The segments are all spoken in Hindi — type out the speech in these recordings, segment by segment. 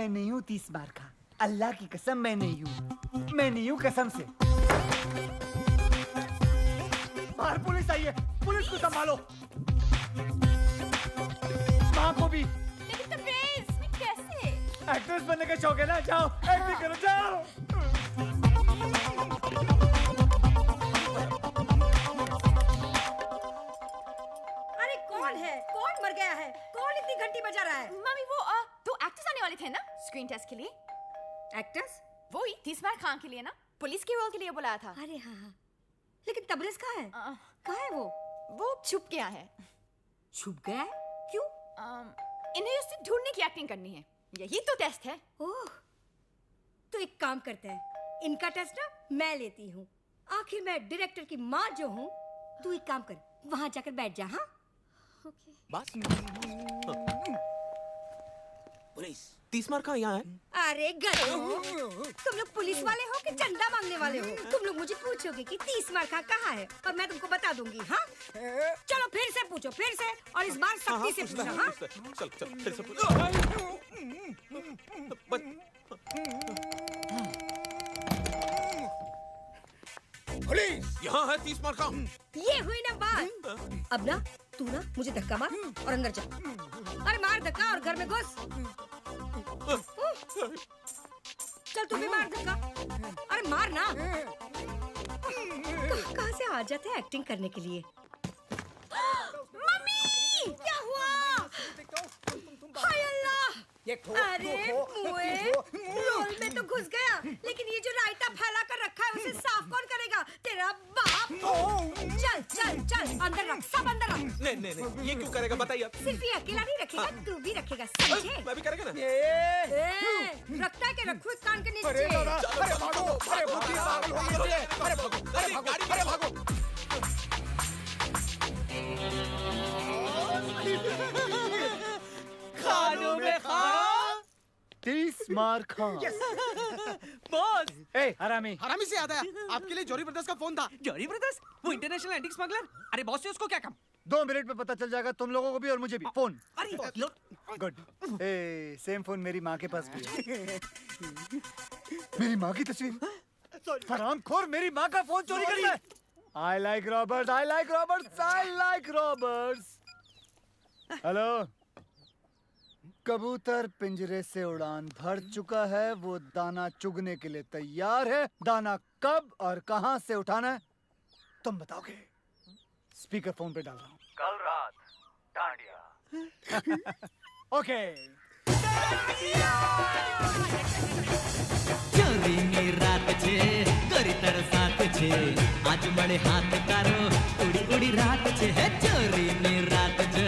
मैं नहीं हूँ 30 बार का। अल्लाह की कसम मैं नहीं हूँ, मैं नहीं हूँ कसम से। बाहर पुलिस आई है, पुलिस को संभालो। माँ को भी। लेकिन तबरेज़, मैं कैसे? एक्ट्रेस बनने का शौक है ना, जाओ एक्टिंग करो जाओ। अरे कौन है? कौन मर गया है? कौन इतनी घंटी बजा रहा है? मम्मी वो दो एक्टर्स आने वाले थे ना स्क्रीन टेस्ट के लिए। एक्टर्स? वो ही 30 बार खान के लिए ना, पुलिस के रोल के लिए बुलाया था। अरे हाँ हाँ। लेकिन तबरेज़ कहाँ है? कहाँ है वो? वो छुप गया है। छुप गया है? क्यों? इन्हें उससे ढूंढने की एक्टिंग करनी है, यही तो टेस्ट है। ओह, तो एक काम करते हैं, इनका टेस्ट ना मैं लेती हूँ। आखिर मैं डायरेक्टर की माँ जो हूँ। तू एक काम कर, वहाँ जाकर बैठ जा। हाँ ओके। बस पुलिस 30 मार कहाँ यहाँ है? अरे गधो, तुम लोग पुलिस वाले हो कि चंदा मांगने वाले हो? तुम लोग मुझे पूछोगे कि 30 मार कहाँ है और मैं तुमको बता दूंगी। हाँ चलो फिर से पूछो, फिर से, और इस बार सख्ती से पूछो। हाँ चल फिर से पूछ। पुलिस यहाँ है 30 मार का। ये हुई ना बात। अब ना तू ना मुझे धक्का मार और अंदर जा। अरे मार धक्का और घर में घुस। चल तू भी मार धक्का। अरे मार ना। कहाँ से आ जाते हैं एक्टिंग करने के लिए? मम्मी क्या हुआ? हाय अल्लाह। अरे मुए, रोल में तो घुस गया, लेकिन ये जो रायता फैला कर रखा है उसे साफ कौन करेगा? तेरा बाप। चल चल चल अंदर रख, सब अंदर रख। नहीं ये क्यों करेगा बताइए। सिर्फ ये अकेला नहीं रखेगा, तू भी रखेगा, समझे? मैं भी करेगा ना। रखता है कि रखो इस कान के नीचे। अरे भागो, अरे बुद्धि पागल हो गई है। अरे भागो, अरे भागो। खानों में खान 30 मार खान। बॉस। ए हरामी से याद आया, आपके लिए जॉरी ब्रदर्स का फोन था। जॉरी ब्रदर्स? वो इंटरनेशनल एंटीक स्मगलर? अरे बॉस से उसको क्या काम? 2 मिनट में पता चल जाएगा तुम लोगों को भी और मुझे भी। फोन। अरे गुड। ए सेम फोन मेरी माँ के पास भी है। मेरी माँ की तस्वीर। हरामखोर मेरी माँ का फोन चोरी करता है। I like robbers, I like robbers, I like robbers. Hello. कबूतर पिंजरे से उड़ान भर चुका है, वो दाना चुगने के लिए तैयार है। दाना कब और कहां से उठाना है तुम बताओगे। स्पीकर फोन पे डाल रहा हूँ। कल रात डांडिया। ओके। ચોરીની રાત છે ગરીતર સાથ છે આજ મળે હાથ તારો ઉડી ઉડી રાત છે હે ચોરીની રાત છે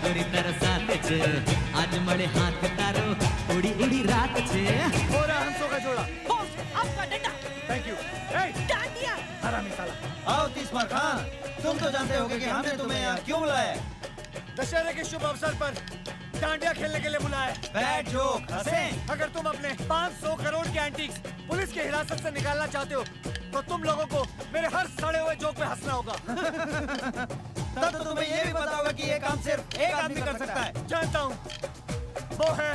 ગરીતર સાથ છે આજ મળે હાથ તારો ઉડી ઉડી રાત છે हो रहा हंसों का जोड़ा। बॉस आपका डंडा। Thank you. डांडिया। हरामी साला। आओ 30 मार खान, तुम तो जानते होगे कि हमने तुम्हें यहाँ क्यों बुलाया है। दशहरे के शुभ अवसर पर डांडिया खेलने के लिए बुलाया है। बैड जोक हंसे। अगर तुम अपने 500 करोड़ के एंटीक्स पुलिस की हिरासत से निकालना चाहते हो तो तुम लोगों को मेरे हर सड़े हुए जोक पे हंसना होगा। तब तो तुम्हें ये भी पता होगा कि ये काम सिर्फ एक आदमी कर सकता है। जानता हूँ, वो है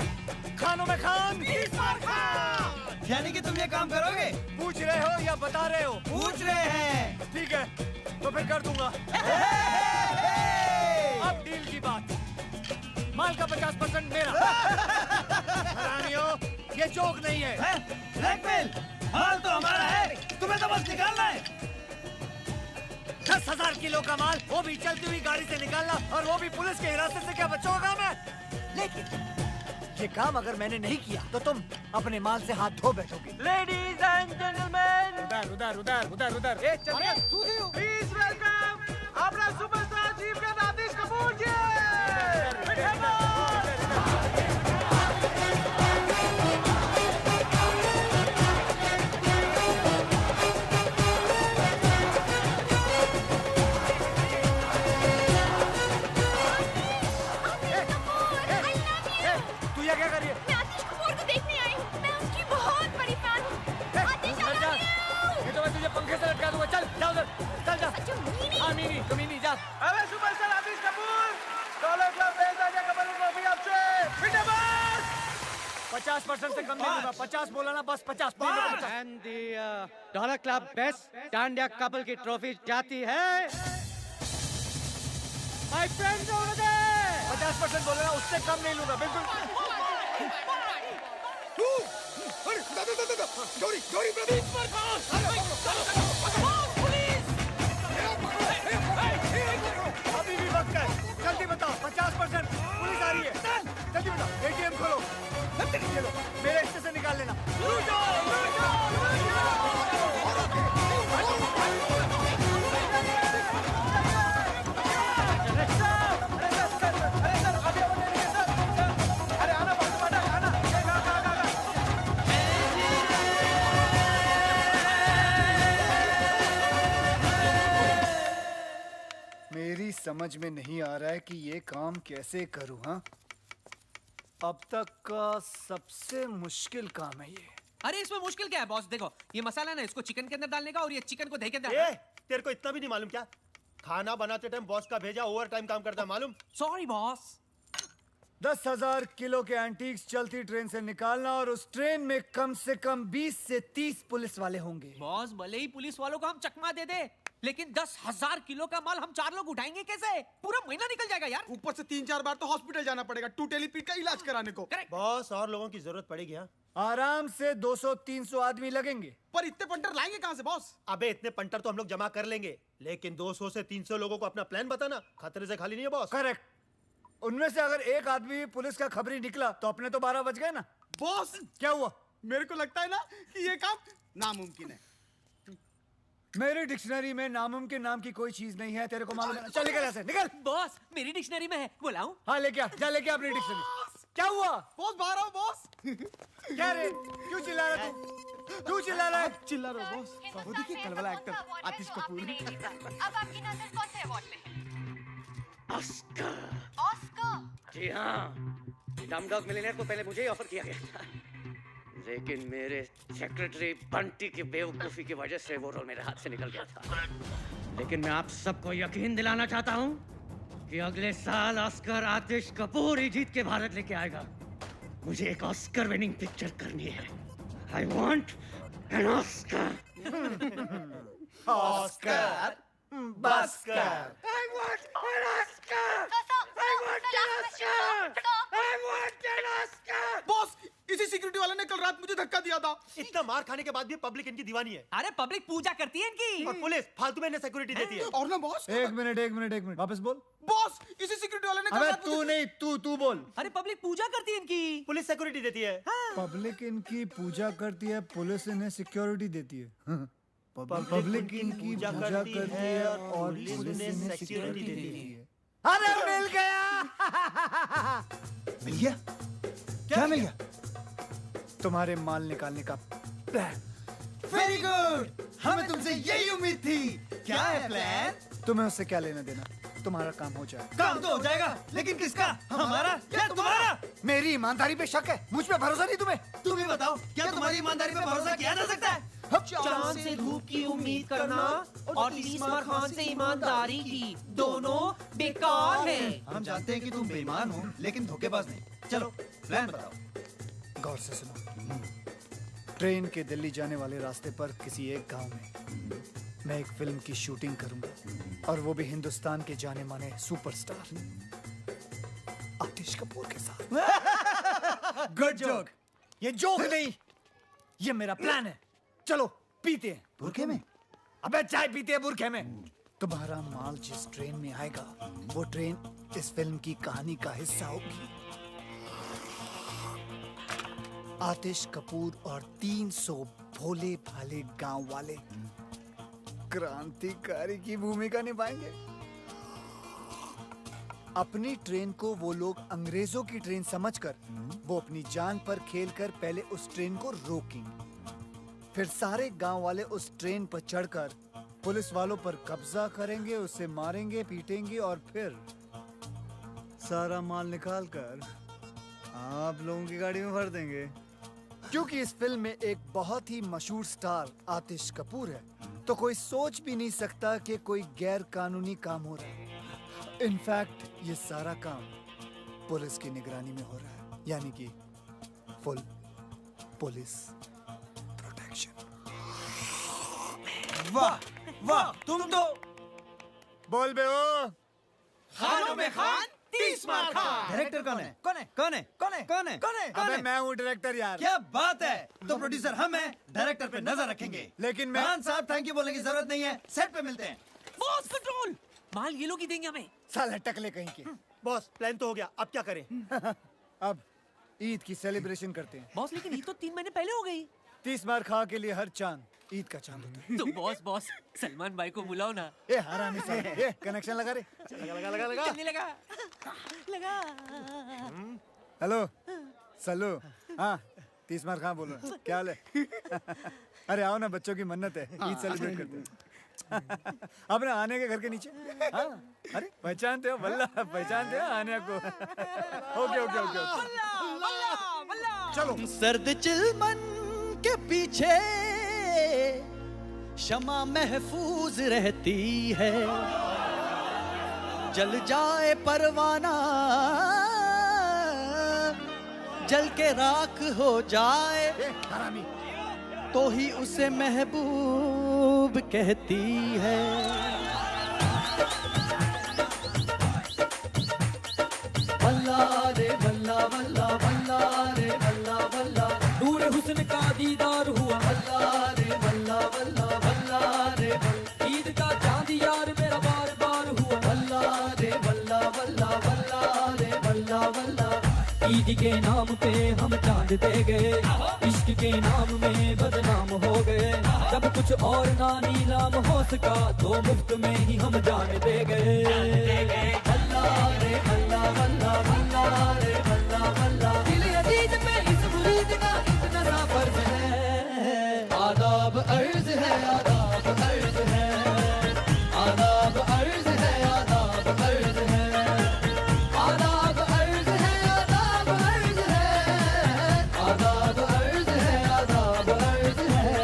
खानों में खान। 30 मार खान। यानी कि तुम ये काम करोगे? पूछ रहे हो या बता रहे हो? पूछ रहे हैं। ठीक है तो फिर कर दूंगा। अब डील की बात। माल का 50% मेरा। हरामियों, ये जोक नहीं है। ब्लैकमेल। माल तो हमारा है, तुम्हें तो बस निकालना है। 10,000 किलो का माल, वो भी चलती हुई गाड़ी से निकालना, और वो भी पुलिस की हिरासत से। क्या बच्चों का काम है? लेकिन ये काम अगर मैंने नहीं किया तो तुम अपने माल से हाथ धो बैठोगे। लेडीज एंड जेंटलमैन, उधर उधर उधर उधर उधर। प्लीज वेलकम अपना सुपरस्टार चीफ का आतिश कपूर जी। तू ये क्या कर रही है? मैं आतिश कपूर को देखने आई हूँ, मैं उसकी बहुत बड़ी फैन हूँ। आतिश ये तो मैं तुझे पंखे से लटका दूंगा। चल जा उधर, चल जा। अच्छा मीनी। हाँ मीनी, कमीनी जा। उससे कम नहीं लूंगा। 50 बोला ना, बस 50 नहीं लूंगा, 50। And the Dollar Club Best dandiya couple की ट्रॉफी जाती है My friends over there! 50% बोला ना, उससे कम नहीं लूंगा, बिल्कुल। जोरी ब्रदर अभी भी वक्त है, जल्दी बताओ। 50% पुलिस आ रही है, जल्दी बताओ। ATM खोलो, ये लो, मेरे हिस्से से निकाल लेना। मेरी समझ में नहीं आ रहा है कि ये काम कैसे करूं। हाँ, अब तक का सबसे मुश्किल काम है ये। अरे इसमें मुश्किल क्या है बॉस? देखो ये मसाला ना, इसको चिकन के अंदर डालने का और ये चिकन को दही के अंदर। तेरे को इतना भी नहीं मालूम क्या? खाना बनाते टाइम बॉस का भेजा ओवर टाइम काम करता है, मालूम? Sorry boss. 10,000 किलो के एंटीक्स चलती ट्रेन से निकालना और उस ट्रेन में कम से कम 20 से 30 पुलिस वाले होंगे। बॉस भले ही पुलिस वालों को हम चकमा दे दे, लेकिन 10,000 किलो का माल हम 4 लोग उठाएंगे कैसे? पूरा महीना निकल जाएगा यार। ऊपर से 3-4 बार तो हॉस्पिटल जाना पड़ेगा टूटेली पीठ का इलाज कराने को। बॉस और लोगों की जरूरत पड़ेगी। हाँ, आराम से 200-300 आदमी लगेंगे। पर इतने पंटर लाएंगे कहां से बॉस? अबे इतने पंटर तो हम लोग जमा कर लेंगे, लेकिन 200 से 300 लोगों को अपना प्लान बताना खतरे से खाली नहीं है बॉस। करेक्ट। उनमें से अगर एक आदमी पुलिस का खबरी निकला तो अपने तो 12 बज गए ना। बॉस क्या हुआ? मेरे को लगता है ना कि ये काम नामुमकिन है। मेरी डिक्शनरी में नामुमकिन नाम की कोई चीज नहीं है, तेरे को मालूम है ना? चल निकल ऐसे, निकल। बॉस मेरी डिक्शनरी में है, बुलाऊं? हाँ लेके आ, जा लेके आ अपनी डिक्शनरी। क्या हुआ? बॉस बाहर आओ बॉस। क्या रे, क्यों चिल्ला रहा तू? क्यों चिल्ला रहा है? चिल्ला रहा हो बॉस? वो देखिए कल वाला एक्टर आतिश कपूर। अब आपकी नजर कौन से अवार्ड पे है? ऑस्कर। ऑस्कर? जी हाँ, डमडॉग मिलियनेयर को पहले मुझे ही ऑफर किया गया था, लेकिन मेरे सेक्रेटरी बंटी की बेवकूफी की वजह से वो रोल मेरे हाथ से निकल गया था। लेकिन मैं आप सबको यकीन दिलाना चाहता हूँ कि अगले साल ऑस्कर आतिश कपूर ही जीत के भारत लेके आएगा। मुझे एक ऑस्कर विनिंग पिक्चर करनी है। I want an Oscar. Oscar, बस्कर। I want an Oscar! I want an Oscar! I want an Oscar! Boss इसी सिक्योरिटी वाले ने कल रात मुझे धक्का दिया था। इतना मार खाने के बाद भी पब्लिक इनकी दीवानी है। अरे पब्लिक पूजा करती है इनकी। और पुलिस फालतू में इन्हें सिक्योरिटी देती है। और ना बॉस, एक मिनट, वापस बोल। बॉस इसी सिक्योरिटी वाले ने कल अबे रात तू नहीं, तू बोल। अरे पब्लिक पूजा करती है इनकी। पुलिस सिक्योरिटी देती है। पब्लिक इनकी पूजा करती है, पुलिस इन्हें सिक्योरिटी देती है। पब्लिक इनकी पूजा करती है और पुलिस इन्हें सिक्योरिटी देती है। अरे मिल गया। मिल गया? क्या मिल गया? तुम्हारे माल निकालने का प्लान। वेरी गुड, हमें तुमसे यही उम्मीद थी। क्या है प्लान? तुम्हें उससे क्या लेना देना, तुम्हारा काम हो जाए। काम तो हो जाएगा, लेकिन किसका? हमारा या तुम्हारा? मेरी ईमानदारी पे शक है, मुझ पे भरोसा नहीं तुम्हें? तुम ही बताओ, क्या तुम्हारी ईमानदारी पे भरोसा किया जा सकता है? चांद से धूप की उम्मीद करना और तीसमार खान से ईमानदारी की, दोनों बेकार हैं। हम जानते हैं कि तुम बेईमान हो, लेकिन धोखेबाज नहीं। चलो प्लान बताओ। गौर से सुनो। ट्रेन के दिल्ली जाने वाले रास्ते पर किसी एक गांव में मैं एक फिल्म की शूटिंग करूंगा, और वो भी हिंदुस्तान के जाने माने सुपरस्टार आतिश कपूर के साथ। Good joke. ये जोक नहीं, ये मेरा प्लान है। चलो पीते हैं। बुरखे में? अबे चाय पीते हैं बुरखे में। तुम्हारा माल जिस ट्रेन में आएगा, वो ट्रेन इस फिल्म की कहानी का हिस्सा होगी। आतिश कपूर और 300 भोले भाले गांव वाले क्रांतिकारी की भूमिका निभाएंगे। अपनी ट्रेन को वो लोग अंग्रेजों की ट्रेन समझकर वो अपनी जान पर खेलकर पहले उस ट्रेन को रोकेंगे। फिर सारे गांव वाले उस ट्रेन पर चढ़कर पुलिस वालों पर कब्जा करेंगे, उसे मारेंगे, पीटेंगे और फिर सारा माल निकालकर आप लोगों की गाड़ी में भर देंगे। क्योंकि इस फिल्म में एक बहुत ही मशहूर स्टार आतिश कपूर है, तो कोई सोच भी नहीं सकता कि कोई गैर कानूनी काम हो रहा है। इनफैक्ट ये सारा काम पुलिस की निगरानी में हो रहा है, यानी कि फुल पुलिस प्रोटेक्शन। वाह वाह, तुम तो बोल बे ओ। खानों में खान, 30 मार खान। डायरेक्टर कौन है? कौन है? कौन है? कौन है? कौन है? कौन है? अबे मैं हूँ डायरेक्टर यार। क्या बात है! तो प्रोड्यूसर हम हैं, डायरेक्टर पे नजर रखेंगे। लेकिन मैं खान साहब थैंक यू बोलने की जरूरत नहीं है, सेट पे मिलते हैं। बॉस कंट्रोल, माल ये लोग ही देंगे हमें। साला टकले कहीं के। बॉस प्लान तो हो गया, अब क्या करें? अब ईद की सेलिब्रेशन करते हैं। बॉस लेकिन ईद तो 3 महीने पहले हो गई। 30 मार खा के लिए हर चांद ईद का चांद होता है। तो बॉस सलमान भाई को बुलाओ ना। ए हरामी साला, ये कनेक्शन लगा रे। लगा। चलने लगा। हेलो सल्लू। हाँ 30 मार खा बोलो, क्या हाल है? अरे आओ ना, बच्चों की मन्नत है, ईद सेलिब्रेट करते हैं। अपने आने के घर के नीचे। हाँ अरे पहचानते हो? वल्ला पहचानते हो आने को? ओके। चलो। सर्द चिलमन के पीछे शमा महफूज रहती है, जल जाए परवाना जल के राख हो जाए हरामी। तो ही उसे महबूब कहती है। वल्ला रे वल्ला वल्ला वल्ला रे वल्ला वल्ला, नूर हुस्न का दीदार हुआ। वल्ला रे वल्ला वल्ला वल्ला रे वल्ला, ईद का चांद यार मेरा बार बार हुआ। वल्ला रे वल्ला वल्ला वल्ला रे वल्ला वल्ला। ईद के नाम पे हम चांद दे गए, इश्क के नाम में बदनाम हो गए। जब कुछ और ना नीलाम हो सका तो मुफ्त में ही हम जान दे गए। वल्ला रे वल्ला वल्ला वल्ला रे वल्ला वल्ला, दिल अजीज पे इस मुरीद का इतना सा फर्ज है। आदाब अर्ज है, आदाब अर्ज है, आदाब अर्ज है, आदाब अर्ज है, आदाब अर्ज है, आदाब अर्ज है, आदाब अर्ज है, आदाब अर्ज है।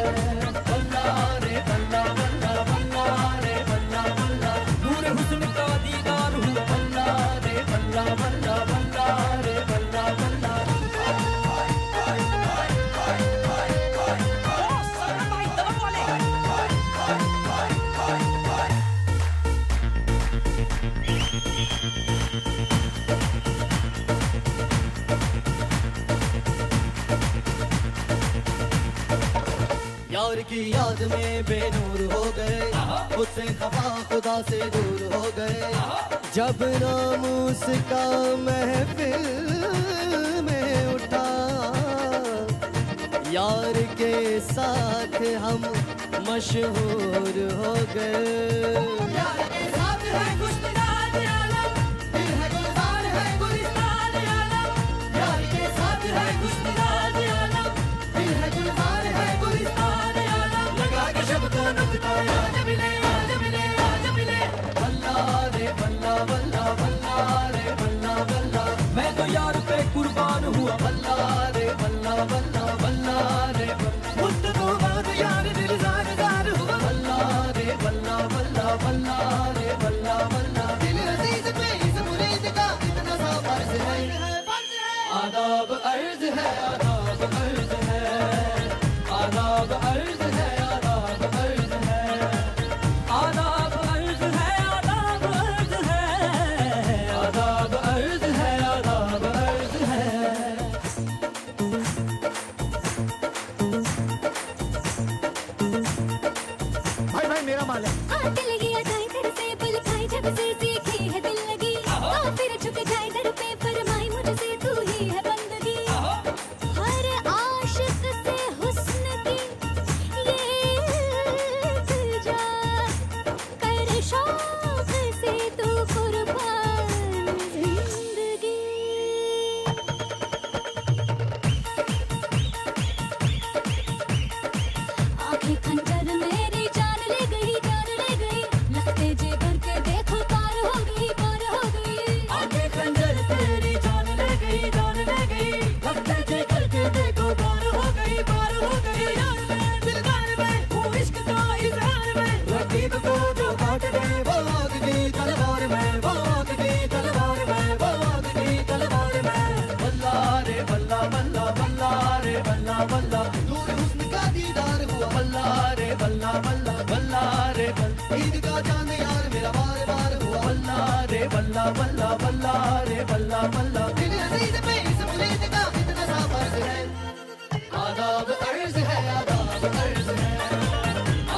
वल्ला रे वल्ला वल्ला वल्ला रे वल्ला वल्ला, नूर हुस्न का दीदार हुआ। वल्ला रे वल्ला वल्ला वल्ला रे वल्ला वल्ला। यार की याद में बेनूर हो गए, उससे खफा खुदा से दूर हो गए। जब नाम उसका महफिल में उठा, यार के साथ हम मशहूर हो गए। यार के साथ है खुशनुदान आलम, दिल है गुलजार है गुलिस्तान आलम। यार के साथ है खुशनुदान आलम, दिल है गुलजार है गुलिस्तान आलम। लगा के शब्दों नुक्ता आज मिले आज मिले आज मिले। वल्ला रे वल्ला वल्ला वल्ला रे वल्ला वल्ला, मैं तो यार पे कुर्बान हुआ। वल्ला रे वल्ला वल्ला वल्ला रे वल्ला, मुस्तफा बाद यार दिल ज़ार हुआ। वल्ला रे वल्ला वल्ला वल्ला रे वल्ला वल्ला, दिल अजीज पे इस मुरीद का इतना सा फर्ज है। आदाब अर्ज है, आदाब अर्ज है, आदाब अर्ज है, आदाब अर्ज है, आदाब अर्ज है, आदाब अर्ज है, आदाब अर्ज है, आदाब अर्ज है। भाई मेरा माल है। दिल लगी आ जाए तेरे से बुल खाए जब से सीखी है दिल लगी। तो फिर झुक जाए दर पे फरमाए मुझसे तू ही है बंदगी। हर आशिक से हुस्न की बल्ला बल्ला बल्ला रे बल्ला, ईद का चांद यार मेरा बार बार हुआ, बल्ला रे बल्ला बल्ला बल्ला रे बल्ला बल्ला, दिल अजीज पे इस मिलाद का कितना सा फर्ज है, आदाब अर्ज है, आदाब अर्ज है,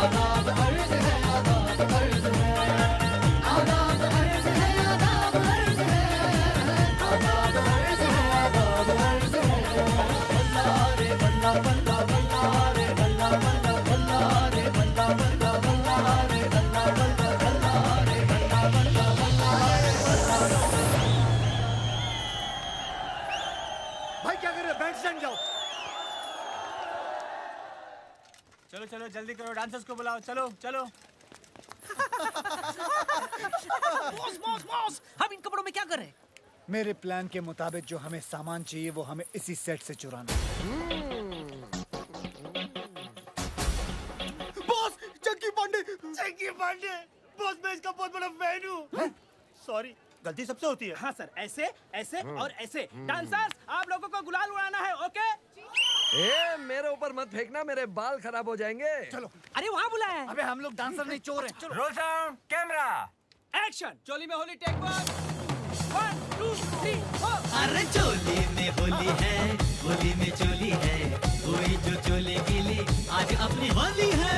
आदाब अर्ज है, आदाब अर्ज है, आदाब अर्ज है, आदाब अर्ज है, आदाब अर्ज है, आदाब अर्ज है, बल्ला रे बल्ला बल्ला बल्ला रे बल्ला बल्ला बल्ला रे बल्ला बल्ला बल्ला रे बल्ला बल्ला बल्ला रे बल्ला बल्ला बल्ला रे बल्ला। भाई क्या कर रहे हो? बैंड स्टैंड जाओ। चलो चलो जल्दी करो, डांसर्स को बुलाओ, चलो चलो। बॉस बॉस बॉस, हम इन कपड़ों में क्या कर रहे हैं? मेरे प्लान के मुताबिक जो हमें सामान चाहिए वो हमें इसी सेट से चुराना है। बॉस चंकी पांडे, चंकी पांडे, बॉस मैं इसका बहुत बड़ा फैन हूँ। सॉरी, गलती सबसे होती है। हाँ सर, ऐसे ऐसे और ऐसे। डांसर्स, आप लोगों को गुलाल उड़ाना है, ओके? ए, मेरे ऊपर मत फेंकना, मेरे बाल खराब हो जाएंगे। चलो। अरे वहाँ बुलाया है। अबे हम लोग डांसर नहीं, चोर हैं। चलो। Roll sound, camera, action. चोली में होली, टेक 1 2 3 4। अरे चोली में होली है, होली में चोली है, कोई जो चोले गिली आज अपनी होली है।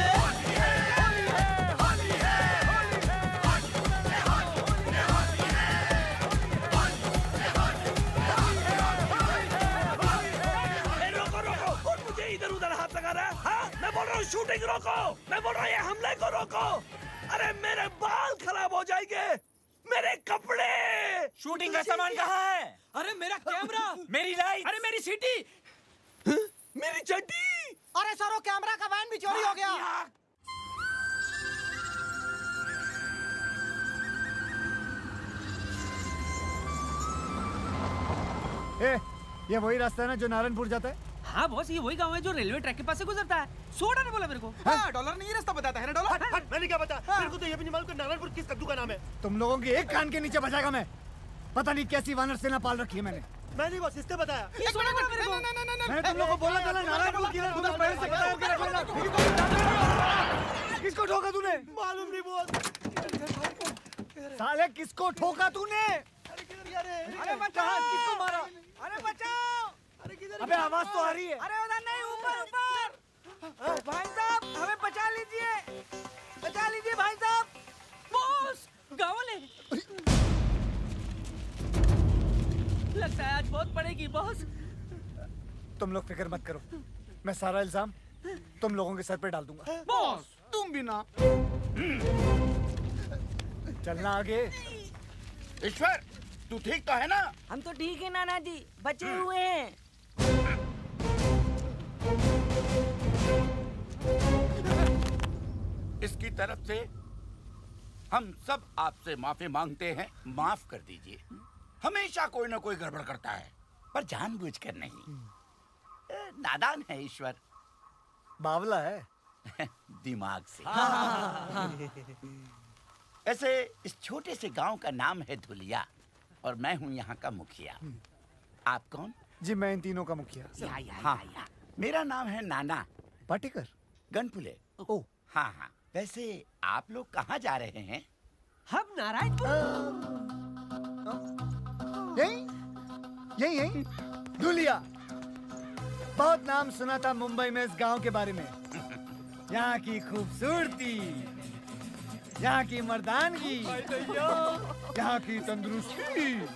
इधर उधर हाथ लगा रहा है, हाँ? मैं बोल रहा हूँ शूटिंग रोको, मैं बोल रहा हूँ ये हमले को रोको। अरे मेरे बाल खराब हो जाएंगे, मेरे कपड़े। शूटिंग का सामान कहाँ है? अरे मेरा कैमरा, मेरी लाइट, अरे मेरी सीटी, मेरी चड्डी। अरे सरो, कैमरा का वैन भी चोरी हो गया। ये वही रास्ता है ना जो नारायणपुर जाता है? हाँ बॉस, ये वही गांव है जो रेलवे ट्रैक के पास से गुजरता है। सोडा ने बोला मेरे को। हाँ, डॉलर नहीं रास्ता बताता है ना डॉलर। मैंने क्या बता? मेरे को तो ये भी नहीं मालूम कि नारायणपुर किस कद्दू का नाम है। तुम लोगों की एक कान के नीचे बजाएगा मैं। पता नहीं कैसी वानर सेना पाल रखी है मैंने। मैं नहीं बॉस, इसने बताया। ये सोडा बोला मेरे को। मैंने तुम लोगों को बोला था ना नारायणपुर किधर, तुम्हें पहले से पता होगा रख लेना। किसको ठोका तूने? मालूम नहीं बॉस। साले किसको ठोका तूने? अरे बचाओ, किसको मारा? अरे बचाओ। अबे आवाज तो आ रही है। अरे उधर नहीं, ऊपर ऊपर। भाई साहब, हमें बचा लीजिए, बचा लीजिए भाई साहब। बॉस, गाँव वाले। लगता है आज बहुत पड़ेगी बॉस। तुम लोग फिक्र मत करो, मैं सारा इल्जाम तुम लोगों के सर पे डाल दूंगा। बॉस, तुम भी ना। चलना आगे। ईश्वर, तू ठीक तो है ना? हम तो ठीक है नाना जी, बचे हुए हैं। इसकी तरफ से हम सब आपसे माफी मांगते हैं, माफ कर दीजिए। हमेशा कोई ना कोई गड़बड़ करता है, पर जानबूझकर नहीं। नादान है ईश्वर, बावला है दिमाग से। ऐसे इस छोटे से गांव का नाम है धुलिया और मैं हूं यहाँ का मुखिया। आप कौन? जी मैं इन तीनों का मुखिया। हाँ, मेरा नाम है नाना पाटेकर गनपुले। ओ हाँ हाँ, वैसे आप लोग कहाँ जा रहे हैं? हम नारायणपुर। यही धुलिया। बहुत नाम सुना था मुंबई में इस गांव के बारे में। यहाँ की खूबसूरती, यहाँ की मर्दानगी, यहाँ की तंदुरुस्ती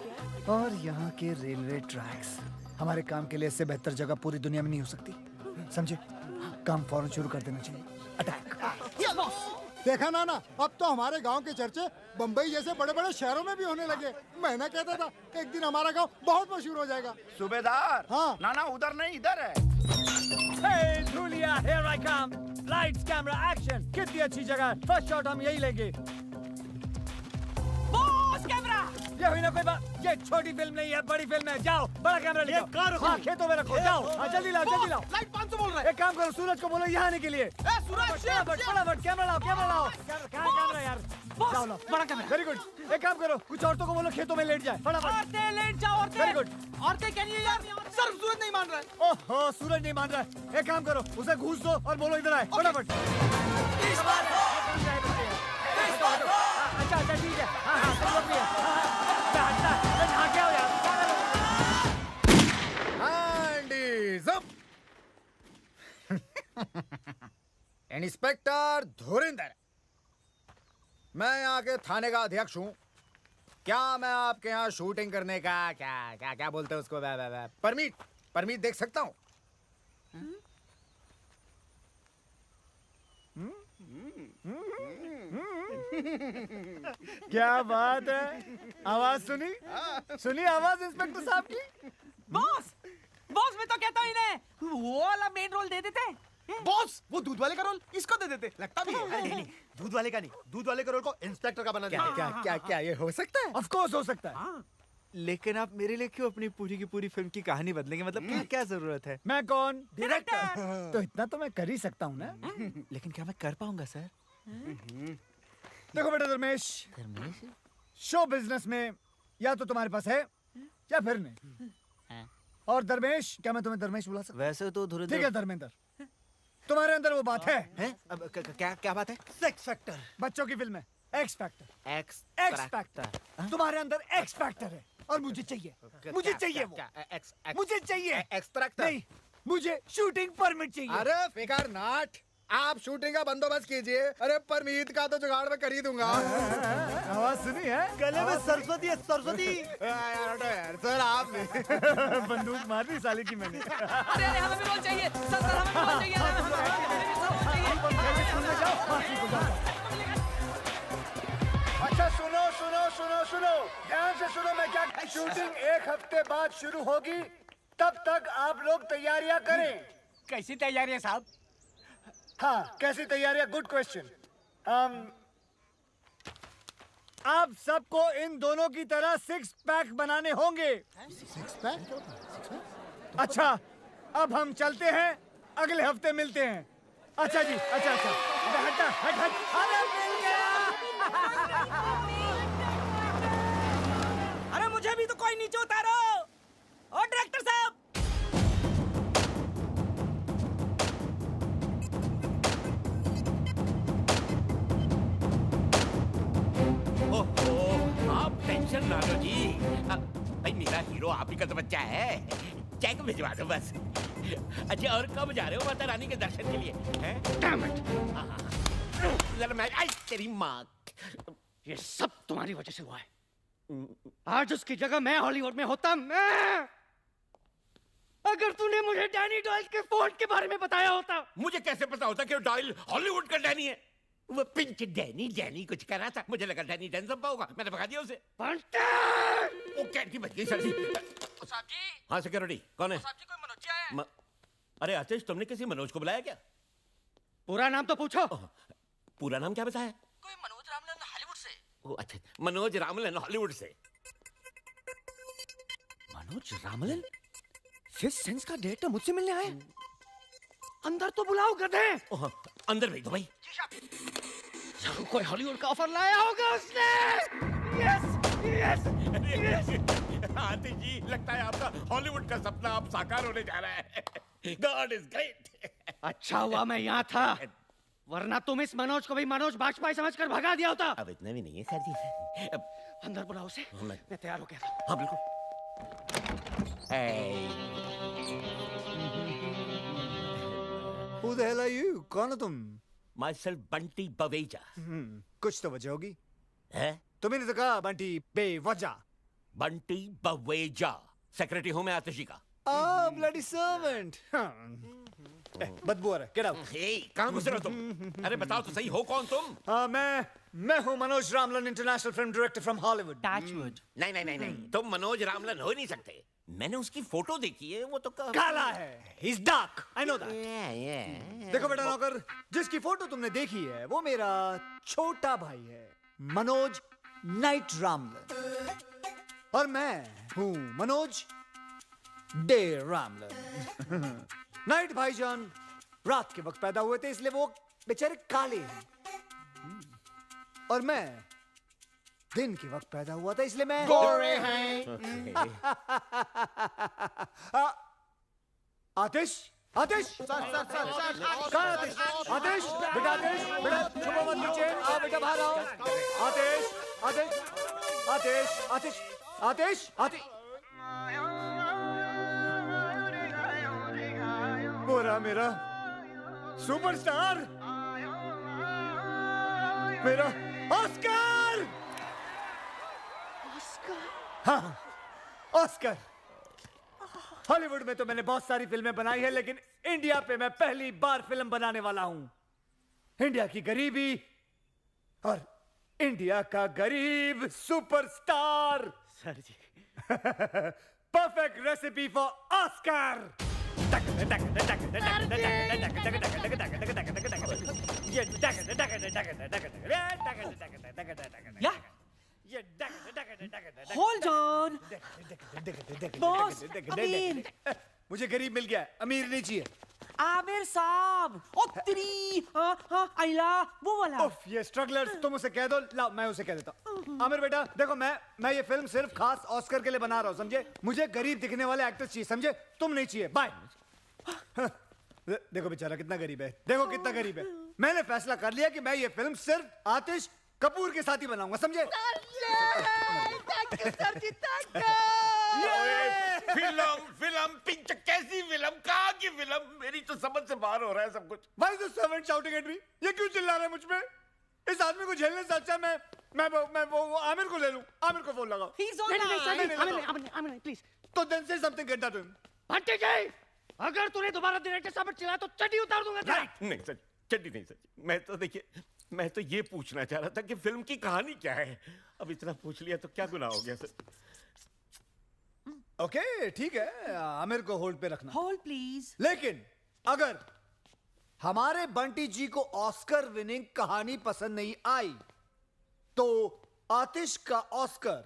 और यहाँ के रेलवे ट्रैक्स। हमारे काम के लिए इससे बेहतर जगह पूरी दुनिया में नहीं हो सकती, समझे? काम फौरन शुरू कर देना चाहिए। अटैक। देखा नाना, अब तो हमारे गांव के चर्चे बम्बई जैसे बड़े बड़े शहरों में भी होने लगे। मैं ना कहता था एक दिन हमारा गांव बहुत मशहूर हो जाएगा। सूबेदार। हाँ। नाना उधर नहीं, इधर है। Hey, Julia, here I come. Lights, camera, action. कितनी अच्छी जगह। फर्स्ट शॉट हम यही लेंगे। Boss, camera. ये हुई ना कोई बात। ये छोटी फिल्म नहीं है, बड़ी फिल्म है। जाओ बड़ा कैमरा लेके आओ। हाँ, खेतों में रखो। जाओ हाँ, जल्दी लाओ जल्दी लाओ। लाइट 500 बोल रहा है। एक काम करो, सूरज को बोलो यहाँ आने के लिए। फटाफट कैमरा लाओ कैमरा लाओ। कहाँ कैमरा यार? जाओ लाओ बड़ा कैमरा। Very good. एक काम करो, कुछ औरतों को बोलो खेतों में लेट जाए। फटाफट औरतें लेट जाओ। औरतें वेरी गुड। औरतें क्या नहीं यार? सर सूरज नहीं मान रहा है। ओहो सूरज नहीं मान रहा है। एक काम करो, उसे घूस दो और बोलो इधर आए फटाफट। अच्छा अच्छा ठीक है। हाँ हाँ सब लोग भी है। हाँ क्या हो यार? इंस्पेक्टर धुरिंदर, मैं यहाँ के थाने का अध्यक्ष हूँ। क्या मैं आपके यहाँ शूटिंग करने का क्या क्या क्या बोलते हैं उसको परमिट देख सकता हूँ? क्या बात है, आवाज सुनी आवाज इंस्पेक्टर साहब की। बॉस मैं तो कहता हूँ इन्हें वो वाला मेन रोल दे देते। बॉस वो दूध वाले का रोल इसको दे देते, लगता भी है। नहीं दूध वाले का नहीं, दूध वाले का रोल को इंस्पेक्टर का बना दिया। क्या ये हो सकता है? ऑफ कोर्स हो सकता है। लेकिन आप मेरे लिए क्यों अपनी पूरी की पूरी फिल्म की कहानी बदलेंगे? मतलब क्या जरूरत है? मैं कौन? डायरेक्टर। तो इतना तो मैं कर ही सकता हूँ ना। लेकिन क्या मैं कर पाऊंगा सर? देखो बेटा धर्मेश, शो बिजनेस में या तो तुम्हारे पास है या फिर नहीं। और धर्मेश, क्या मैं तुम्हें धर्मेश बुला सकता? वैसे तो धुरिंदर। ठीक है धर्मेंद्र, तुम्हारे अंदर वो बात है? अब क्या बात है? Sex factor. बच्चों की फिल्म है एक्स फैक्टर। X factor. तुम्हारे अंदर एक्स फैक्टर है और मुझे चाहिए वो। मुझे चाहिए एक्सट्रैक्टर नहीं, मुझे शूटिंग परमिट चाहिए। अरे फिकर नाट, आप शूटिंग का बंदोबस्त कीजिए। अरे परमीत का तो जुगाड़ में कर ही दूंगा। आवाज सुनी है? गले में सरस्वती है, सरस्वती। सर आप बंदूक मार दी साले की मैंने। अरे हमें भी रोल चाहिए सर, हमें भी रोल चाहिए। अच्छा सुनो ध्यान से सुनो। मैं क्या, शूटिंग 1 हफ्ते बाद शुरू होगी, तब तक आप लोग तैयारियां करें। कैसी तैयारियां साहब? हाँ कैसी तैयारियां? Good question. आप सबको इन दोनों की तरह 6 पैक बनाने होंगे। 6 पैक? अच्छा अब हम चलते हैं, अगले हफ्ते मिलते हैं। अच्छा जी, अच्छा हट। अरे मिल गया। अरे मुझे भी तो कोई नीचे उतारो। और डायरेक्टर साहब, आप टेंशन ना लो जी। भाई मेरा हीरो आप ही का तो बच्चा है, चेक भिजवा दो बस। अच्छा और कब जा रहे हो माता रानी के दर्शन के लिए? आई तेरी माँ, ये सब तुम्हारी वजह से हुआ है। आज उसकी जगह मैं हॉलीवुड में होता। मैं अगर तूने मुझे डैनी डॉयल के फोन के बारे में बताया होता। मुझे कैसे पता होता कि डॉयल हॉलीवुड का डैनी है? वो पिंच डैनी कुछ कर रहा था, मुझे लगा डैनी डेंजम्पा होगा, मैंने भगा दिया उसे। वो कैंटी बच गई सर जी। हाँ सिक्योरिटी कौन है? कोई मनोज जी आया है? अरे आतिश, तुमने किसी मनोज को बुलाया क्या? पूरा नाम तो पूछो। पूरा नाम क्या बताया? कोई मनोज रामलन हॉलीवुड से। ओ अच्छा, मनोज रामलन हॉलीवुड से। मनोज रामलन फिफ्थ सेंस का डायरेक्टर मुझसे मिलने आए। अंदर तो बुलाओ गधे। अंदर भेज दो भाई। जरूर कोई हॉलीवुड का ऑफर लाया होगा उसने। यस। आतिश जी, लगता है आपका हॉलीवुड का सपना अब साकार होने जा रहा है। God is great. अच्छा हुआ मैं यहाँ था, वरना तुम इस मनोज को भी मनोज बाजपेयी समझकर भगा दिया होता। अब इतना भी नहीं है सर जी। अंदर बुलाओ उसे। मैं तैयार हो गया था। हाँ बिल्कुल। Who the hell are you? कौन हो तुम? Myself बंटी बवेजा। कुछ तो वजह होगी। है? तुमने तो कहा बंटी बेवजह। बंटी बवेजा, सेक्रेटरी हूँ मैं आतिश जी का। bloody servant। बदबू आ रहा है, get out। कहाँ घुस रहे हो तुम? अरे बताओ तो सही, हो कौन तुम? मैं हूँ Manoj Ramlan, international film director from Hollywood. नहीं, तुम मनोज रामलन हो ही नहीं सकते। मैंने उसकी फोटो देखी है, वो तो काला है। He's dark, I know that। देखो बेटा नौकर, जिसकी फोटो तुमने देखी है वो मेरा छोटा भाई है, मनोज नाइट रामलन। और मैं हूँ मनोज डे रामलन। नाइट भाईजान रात के वक्त पैदा हुए थे, इसलिए वो बेचारे काले हैं। और मैं दिन के वक्त पैदा हुआ था, इसलिए मैं गोरे हैं। आतिश, आतिश, कहाँ आतिश? आतिश, बेटा आतिश, बेटा छुपो मत नीचे, आओ बेटा बाहर आओ। आतिश, आतिश, आतिश, आतिश, आतिश, आतिश। बोरा मेरा सुपरस्टार, मेरा ऑस्कर। हाँ, ऑस्कर। हॉलीवुड में तो मैंने बहुत सारी फिल्में बनाई है, लेकिन इंडिया पे मैं पहली बार फिल्म बनाने वाला हूं। इंडिया की गरीबी और इंडिया का गरीब superstar. Sir ji. Perfect recipe for Oscar. Hold on. Boss, अमीर। मुझे गरीब मिल गया, अमीर नहीं चाहिए। आमिर साहब, ओ तेरी, आइला, वो वाला। उफ, ये स्ट्रगलर्स, तुम उसे कह दो। लाओ, मैं उसे कह देता हूँ। आमिर बेटा, देखो मैं ये फिल्म सिर्फ खास ऑस्कर के लिए बना रहा हूँ, समझे? मुझे गरीब दिखने वाले एक्टर्स चाहिए, समझे? तुम नहीं चाहिए। बाय। देखो बेचारा कितना गरीब है, देखो कितना गरीब है। मैंने फैसला कर लिया कि मैं ये फिल्म सिर्फ आतिश कपूर के साथ ही बनाऊंगा, समझे? फिल्म पिक्चर, कैसी फिल्म, कहाँ की फिल्म? मेरी तो समझ से बाहर हो रहा है सब कुछ। Why is the servant shouting at me? ये क्यों चिल्ला रहा है मुझ पे? इस आदमी को झेलने से अच्छा मैं वो आमिर को ले लूं। आमिर को फोन लगाओ। He's on Aamir please. तो then say something, get that to him. भट्टी जी, अगर तूने दोबारा डायरेक्टर साहब पर चिल्लाया तो चड्डी उतार दूंगा तेरा। नहीं सर, चड्डी नहीं सर। मैं तो देखिए, मैं तो ये पूछना चाह रहा था कि फिल्म की कहानी क्या है। अब इतना पूछ लिया तो क्या गुनाह हो गया सर? ओके, ठीक है, आमिर को होल्ड पे रखना। Hold please. लेकिन अगर हमारे बंटी जी को ऑस्कर विनिंग कहानी पसंद नहीं आई, तो आतिश का ऑस्कर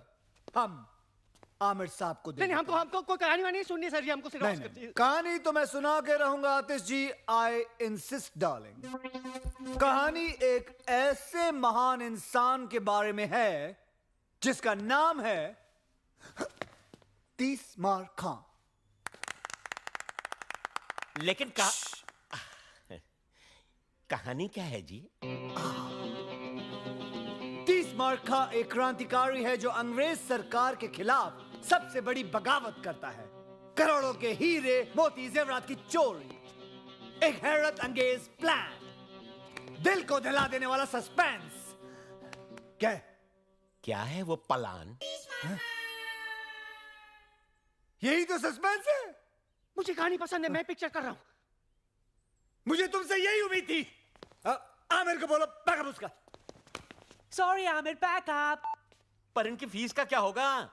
हम आमिर साहब को देंगे। नहीं, हमको कोई कहानी वानी नहीं सुननी सर जी, हमको सिर्फ ऑस्कर चाहिए। कहानी तो मैं सुना के रहूंगा आतिश जी, आई इंसिस्ट डार्लिंग। कहानी एक ऐसे महान इंसान के बारे में है जिसका नाम है तीसमार खां। लेकिन कहानी क्या है जी? तीसमार खां एक क्रांतिकारी है जो अंग्रेज सरकार के खिलाफ सबसे बड़ी बगावत करता है। करोड़ों के हीरे, मोती, जेवरात की चोरी, एक हैरत अंगेज प्लान, दिल को दिला देने वाला सस्पेंस। क्या है वो प्लान? यही तो सस्पेंस है। मुझे कहानी पसंद है, मैं पिक्चर कर रहा हूँ। मुझे तुमसे यही उम्मीद थी। आमिर को बोलो बैकअप उसका। Sorry Aamir, backup. पर इनकी फीस का क्या होगा?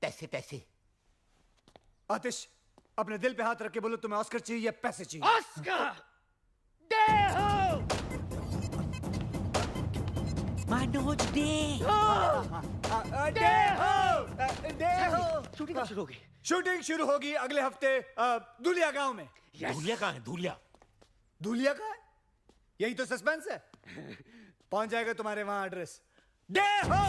पैसे। आतिश, अपने दिल पे हाथ रख के बोलो तुम्हें ऑस्कर चाहिए या पैसे चाहिए? ऑस्कर दे हो। मनोज दे। दे हो। शूटिंग शुरू होगी। शूटिंग शुरू होगी अगले हफ्ते दुलिया गांव में। धूलिया कहाँ है? धूलिया का है? यही तो सस्पेंस है। पहुंच जाएगा तुम्हारे वहां एड्रेस। दे हो।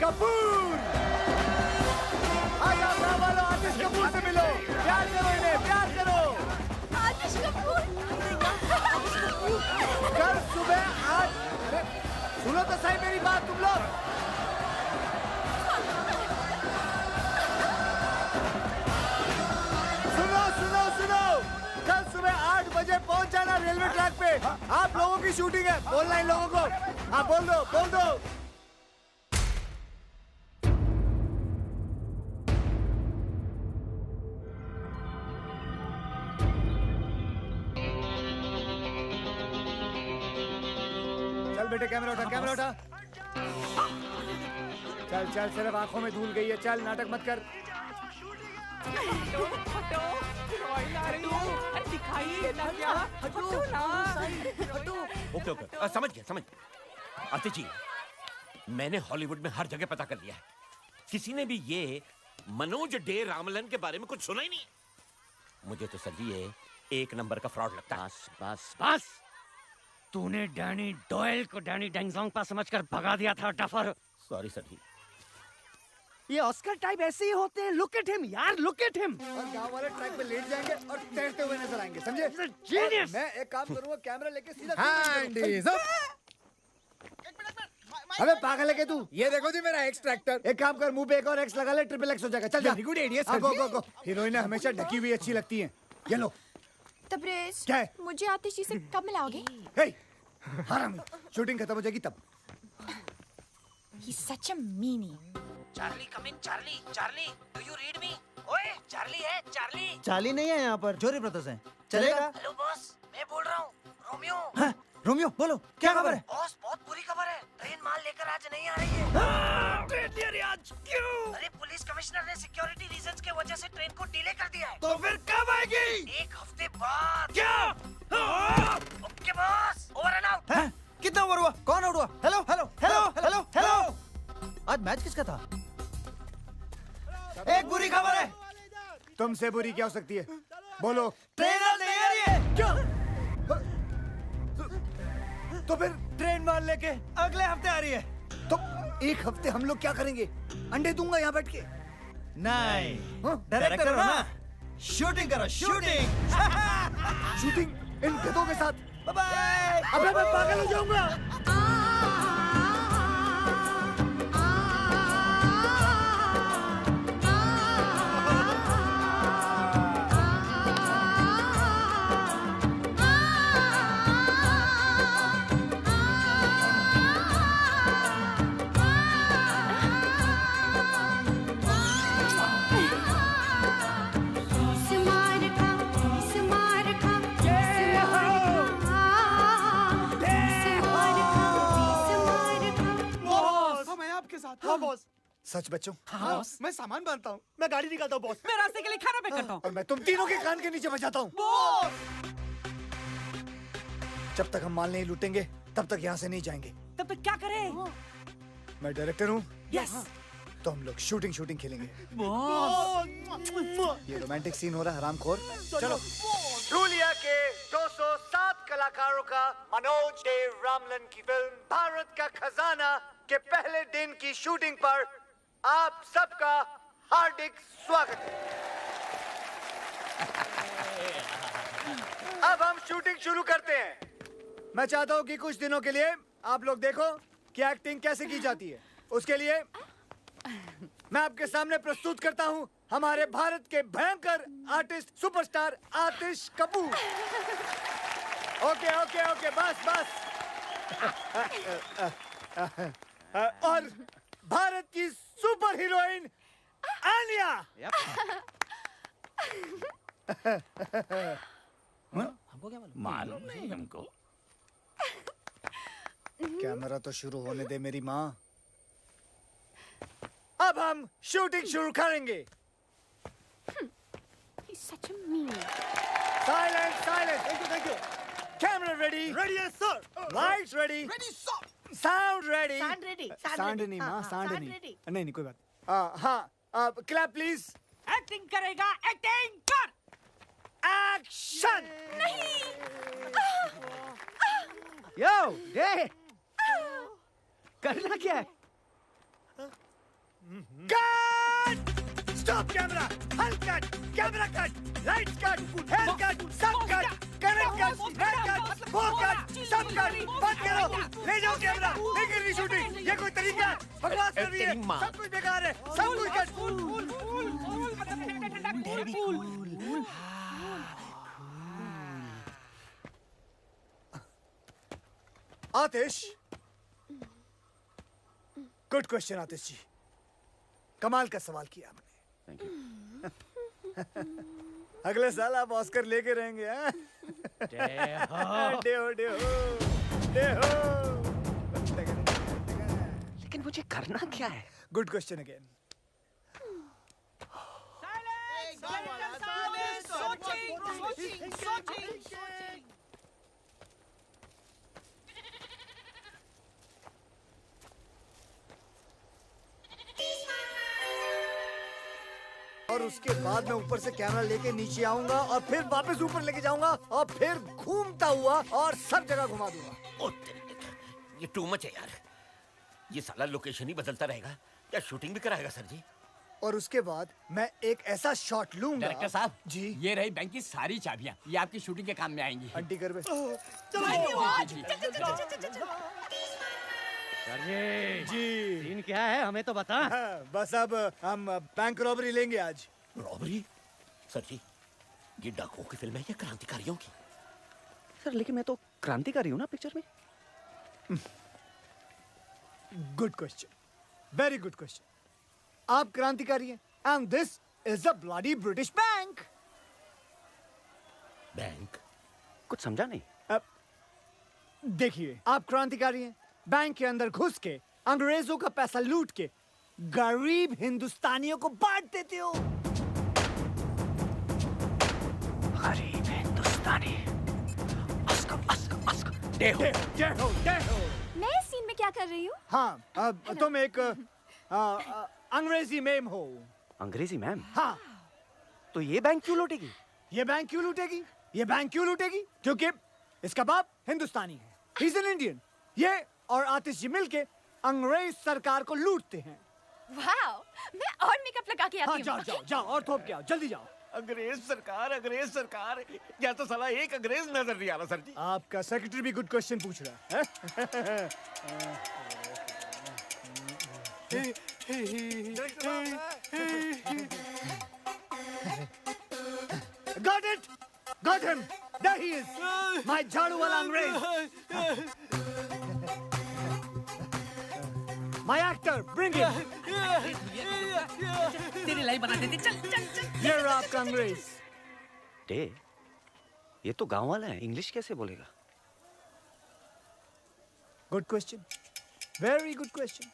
कपूर, आजा वालों, आतिश कपूर से मिलो। प्यार करो इन्हें, प्यार करो। आतिश कपूर। कल सुबह 8। अरे सुनो तो सही मेरी बात तुम लोग। सुनो। कल सुबह 8 बजे पहुंच जाना रेलवे ट्रैक पे। आप लोगों की शूटिंग है। बोलना इन लोगों को। हाँ बोल दो। बेटे कैमरा उठा, कैमरा उठा। चल चल, सिर्फ आंखों में धूल गई है, चल नाटक मत कर। ओके ओके, समझ गया। आतिश जी, मैंने हॉलीवुड में हर जगह पता कर लिया है, किसी ने भी ये मनोज डे रामलन के बारे में कुछ सुना ही नहीं। मुझे तो सर जी ये एक नंबर का फ्रॉड लगता है। बस तूने डैनी डॉयल को डैनी डेंगजोंग पास समझकर भगा दिया था डफर। सॉरी सर जी। ये ऑस्कर टाइप ऐसे ही होते हैं। लुक एट हिम यार, लुक एट हिम। और गांव वाले ट्रैक पे लेट जाएंगे और तैरते हुए नजर आएंगे, समझे? Genius! मैं एक काम करूंगा, कैमरा लेके सीधा हैंड इज अप। अबे पागल है क्या तू? ये देखो जी मेरा एक्सट्रैक्टर। एक काम कर, मुंह पे एक और एक्स लगा ले, ट्रिपल एक्स हो जाएगा। चल जा। Very good idea sir. Go. हीरोइनें हमेशा ढकी हुई अच्छी लगती हैं। ये लो। तबरेज, क्या है? मुझे आतिश जी से कब मिलाओगे? हे, हरामी, शूटिंग खत्म हो जाएगी तब। He's such a meanie. Charlie come in, Charlie do you read me? ओए चार्ली है, चार्ली। चार्ली नहीं है यहाँ पर, जोरी ब्रदर्स हैं। चलेगा? हेलो बॉस, मैं बोल रहा हूँ रोमियो। हाँ, रोमियो बोलो, क्या खबर है? बॉस बहुत बुरी खबर है, ट्रेन माल लेकर आज नहीं आ रही है। ट्रेन आज क्यों? अरे पुलिस कमिश्नर ने सिक्योरिटी रीजंस के वजह से ट्रेन को डिले कर दिया है। तो फिर कब आएगी? एक हफ्ते बाद। क्या? Okay boss, over and out. हैं? कितना ओवर हुआ? कौन आउट हुआ? हेलो। आज मैच किसका था? एक बुरी खबर है। तुमसे बुरी क्या हो सकती है? बोलो। ट्रेन आज नहीं आ रही है। क्या? तो फिर ट्रेन माल लेके अगले हफ्ते आ रही है। तो एक हफ्ते हम लोग क्या करेंगे? अंडे दूंगा यहाँ बैठ के। नहीं, डायरेक्टर हो ना, शूटिंग करो, शूटिंग। शूटिंग इन गधों के साथ? बाय। अबे मैं पागल हो जाऊंगा। हाँ बॉस। सच बच्चों? हाँ बॉस। मैं सामान बांधता हूँ, मैं गाड़ी निकालता हूँ बॉस। मैं रास्ते के लिए खाना पैक करता हूँ। और मैं तुम तीनों के कान के नीचे बजाता हूँ। जब तक हम माल नहीं लूटेंगे तब तक यहाँ से नहीं जाएंगे। तब तक क्या करें? मैं डायरेक्टर हूँ। यस। तो हम लोग शूटिंग खेलेंगे। ये रोमांटिक सीन हो रहा है, हरामखोर। चलो। रूलिया के 207 कलाकारों का मनोज डे रामलन की फिल्म भारत का खजाना के पहले दिन की शूटिंग पर आप सबका हार्दिक स्वागत है। अब हम शूटिंग शुरू करते हैं। मैं चाहता हूँ कि कुछ दिनों के लिए आप लोग देखो कि एक्टिंग कैसे की जाती है। उसके लिए मैं आपके सामने प्रस्तुत करता हूँ हमारे भारत के भयंकर आर्टिस्ट सुपरस्टार आतिश कपूर। ओके बस। और भारत की सुपर हीरोइन आलिया। हमको क्या मालूम नहीं हमको। कैमरा तो शुरू होने दे मेरी माँ। अब हम शूटिंग शुरू करेंगे। He's such a meanie. Silence. Thank you. Camera ready. Ready yes sir. Lights ready. Ready sir. Sound ready. Sound नहीं माँ, sound नहीं। ready. नहीं कोई बात। हाँ, clap please. एक्टिंग करेगा, एक्टिंग कर। Action. यो डे, करना क्या है? Cut! Stop camera! Hull cut! Camera cut! Lights cut! Hair cut! Sub cut! Current cut! Hair cut! Bow cut! Sub cut! बंद करो! ले जाओ कैमरा! नहीं करनी शूटिंग! ये कोई तरीका है? बकवास कर रही है! सब कुछ बेकार है! सब कुछ कट! आतिश, गुड क्वेश्चन आतिश जी, कमाल का सवाल किया आपने। अगले साल आप ऑस्कर लेके रहेंगे। मुझे करना क्या है? Good question again. और उसके बाद मैं ऊपर से कैमरा लेके नीचे आऊंगा और फिर वापस ऊपर लेके जाऊंगा और फिर घूमता हुआ और सब जगह घुमा दूंगा। ये टू मच है यार। ये साला लोकेशन ही बदलता रहेगा। क्या शूटिंग भी कराएगा सर जी? और उसके बाद मैं एक ऐसा शॉट लूंगा। डायरेक्टर साहब जी, ये रही बैंक की सारी चाबियां, ये आपकी शूटिंग के काम में आएंगी। आंटी कर बे। जी सीन क्या है हमें तो बता। बस अब हम बैंक रॉबरी लेंगे आज। रॉबरी? सर जी ये डाकुओं की फिल्म है या क्रांतिकारियों की? सर लेकिन मैं तो क्रांतिकारी हूँ ना पिक्चर में। Good question, very good question. आप क्रांतिकारी हैं and this is a bloody British bank. Bank? कुछ समझा नहीं। देखिए, आप क्रांतिकारी हैं, बैंक के अंदर घुस के अंग्रेजों का पैसा लूट के गरीब हिंदुस्तानियों को बांट देते हो। गरीब हिंदुस्तानी। मैं इस सीन में क्या कर रही हूँ? हाँ, तुम एक अंग्रेजी मैम हो। अंग्रेजी मैम? हाँ। तो ये बैंक क्यों लूटेगी? ये बैंक क्यों लूटेगी? ये बैंक क्यों लूटेगी? क्योंकि इसका बाप हिंदुस्तानी है, He's an Indian। ये और आतिश जी मिलके अंग्रेज सरकार को लूटते हैं। वाओ, मैं और मेकअप लगा के आती हूँ। हाँ, जाओ और थोप के आओ, जल्दी जाओ। अंग्रेज सरकार या तो साला एक अंग्रेज नजर नहीं आ रहा सर जी। आपका सेक्रेटरी भी गुड क्वेश्चन पूछ रहा है। Got it! Got him! There he is! My झाड़ू वाला अंग्रेज! My actor, bring him! तेरी लाइफ बना देती। चल। ये रहा आपका अंग्रेज। डे, ये तो गांव वाला है, इंग्लिश कैसे बोलेगा? Good question, very good question.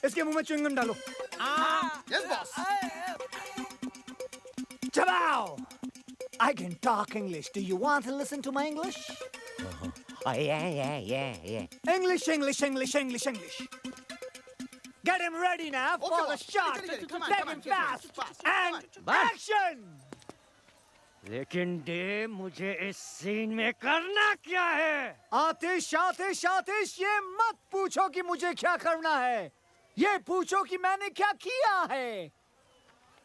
इसके मुंह में च्युइंगम डालो। Yes boss. चबाओ! I can talk English. Do you want to listen to my English? Yeah. English. Get him ready now for the shot. Take him fast. And action! लेकिन डे, मुझे इस सीन में करना क्या है? आतिश, ये मत पूछो कि मुझे क्या करना है। ये पूछो कि मैंने क्या किया है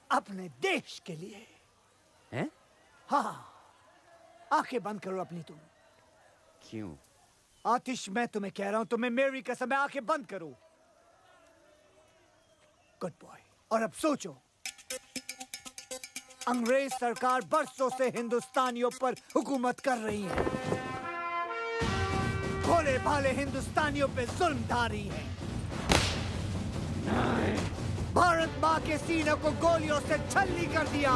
अपने देश के लिए। हैं? हाँ, आंखें बंद करो अपनी तुम। क्यों? आतिश, मैं तुम्हें कह रहा हूं, तुम्हें मेरी कसम है, आंखें बंद करो। Good boy. और अब सोचो, अंग्रेज सरकार बरसों से हिंदुस्तानियों पर हुकूमत कर रही है, भोले भाले हिंदुस्तानियों पे जुल्म ढारी है। भारत माँ के सीनों को गोलियों से छल्ली कर दिया।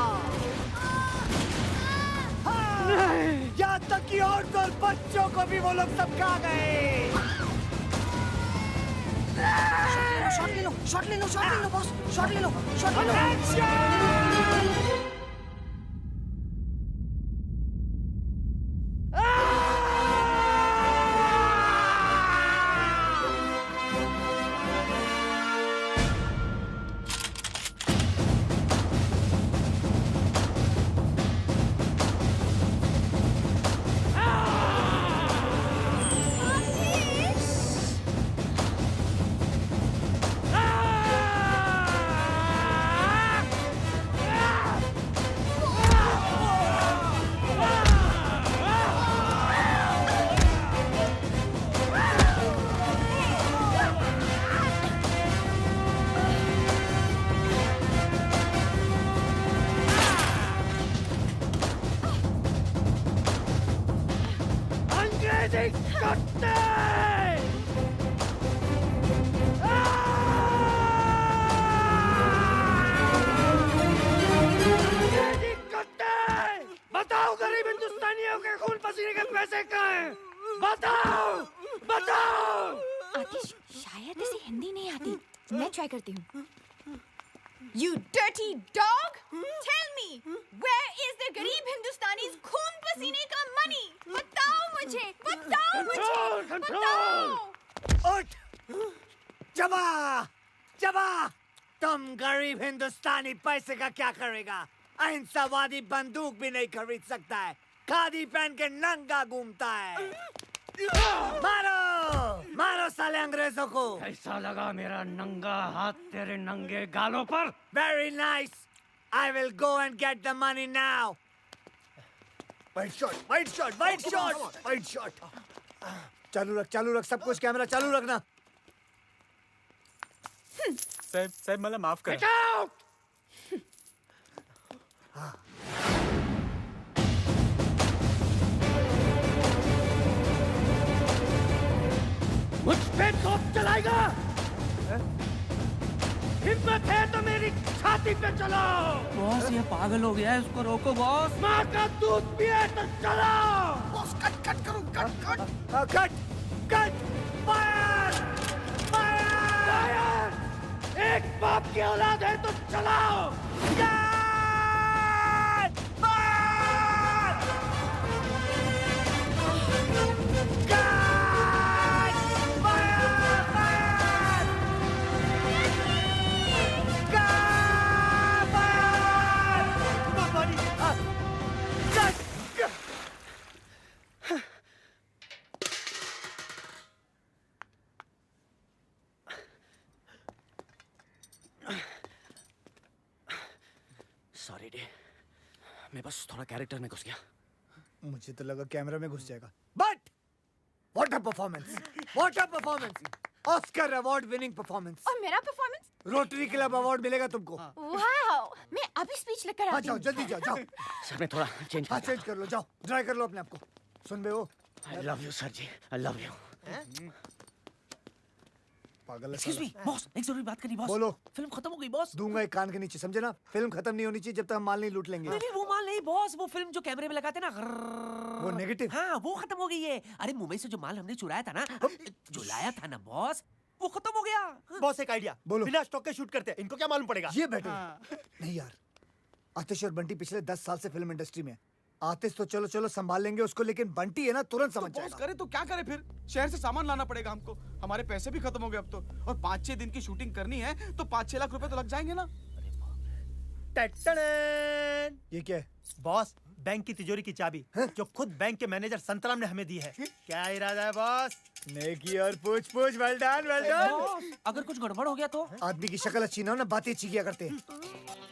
यहाँ तक कि औरतों और बच्चों को भी वो लोग सबका गए। शॉट ले लो बॉस, शॉट ले लो। ट्राई करती हूँ। You dirty dog! Tell me, where is the गरीब हिंदुस्तानीज़ खून पसीने का money? बताओ मुझे, बताओ मुझे, बताओ! उठ! जबा! जबा! तुम गरीब हिंदुस्तानी पैसे का क्या करेगा? अहिंसावादी बंदूक भी नहीं खरीद सकता है। खादी पहन के नंगा घूमता है। मारो! मारो साले अंग्रेजों को! कैसा लगा मेरा नंगा हाथ तेरे नंगे गालों पर? Very nice. I will go and get the money now. White shot, white shot, white shot, white shot. चालू रख सब कुछ कैमरा चालू रखना। साहब मला माफ करा। Get out! मुझ पे तोप चलाएगा? हिम्मत है तो मेरी छाती पे चलो। बॉस ये पागल हो गया है, इसको रोको बॉस। माँ का दूध पिए तो चलो। बॉस कट करो कट फायर फायर! एक बाप की औलाद है तो चलाओ। सॉरी डे, मैं बस थोड़ा कैरेक्टर में घुस गया। मुझे तो लगा कैमरा में घुस जाएगा। But what a performance! What a performance! Oscar award winning performance. और मेरा परफॉर्मेंस? रोटरी क्लब अवार्ड मिलेगा तुमको। वाओ! मैं अभी स्पीच लेकर आती हूँ। जल्दी जाओ। सर मैं थोड़ा चेंज कर लो, जाओ ड्राई कर लो अपने आप को। सुन बे वो, I love you sir ji, I love you. पागल। एक्सक्यूज मी बॉस, एक जरूरी बात करनी बॉस। बोलो। फिल्म खत्म हो गई बॉस। दूंगा एक कान के नीचे, समझे ना? फिल्म खत्म नहीं होनी चाहिए जब तक हम माल नहीं लूट लेंगे। नहीं वो माल नहीं बॉस, वो फिल्म जो कैमरे में लगाते ना, वो नेगेटिव। हाँ वो खत्म हो गई है। अरे मुंबई से जो माल हमने चुराया था ना, जो लाया था ना बॉस, वो खत्म हो गया। बॉस एक आइडिया, बोलो। बिना स्टॉक के शूट करते हैं, इनको क्या मालूम पड़ेगा? ये बेटर। नहीं यार, आतिश और बंटी पिछले 10 साल से फिल्म इंडस्ट्री में। आतिश तो चलो संभाल लेंगे उसको, लेकिन बंटी है ना तुरंत समझ जाएगा। करे तो क्या करे फिर? शहर से सामान लाना पड़ेगा हमको, हमारे पैसे भी खत्म हो गए अब तो, और 5-6 दिन की शूटिंग करनी है तो 5-6 लाख रुपए तो लग जाएंगे ना। ये क्या है? बॉस, बैंक की तिजोरी की चाबी जो खुद बैंक के मैनेजर संतराम ने हमें दी है। क्या इरादा है बॉस? नेकी और पूछ वेल डन। अगर कुछ गड़बड़ हो गया तो? आदमी की शक्ल अच्छी ना हो ना, बातें अच्छी किया करते हैं।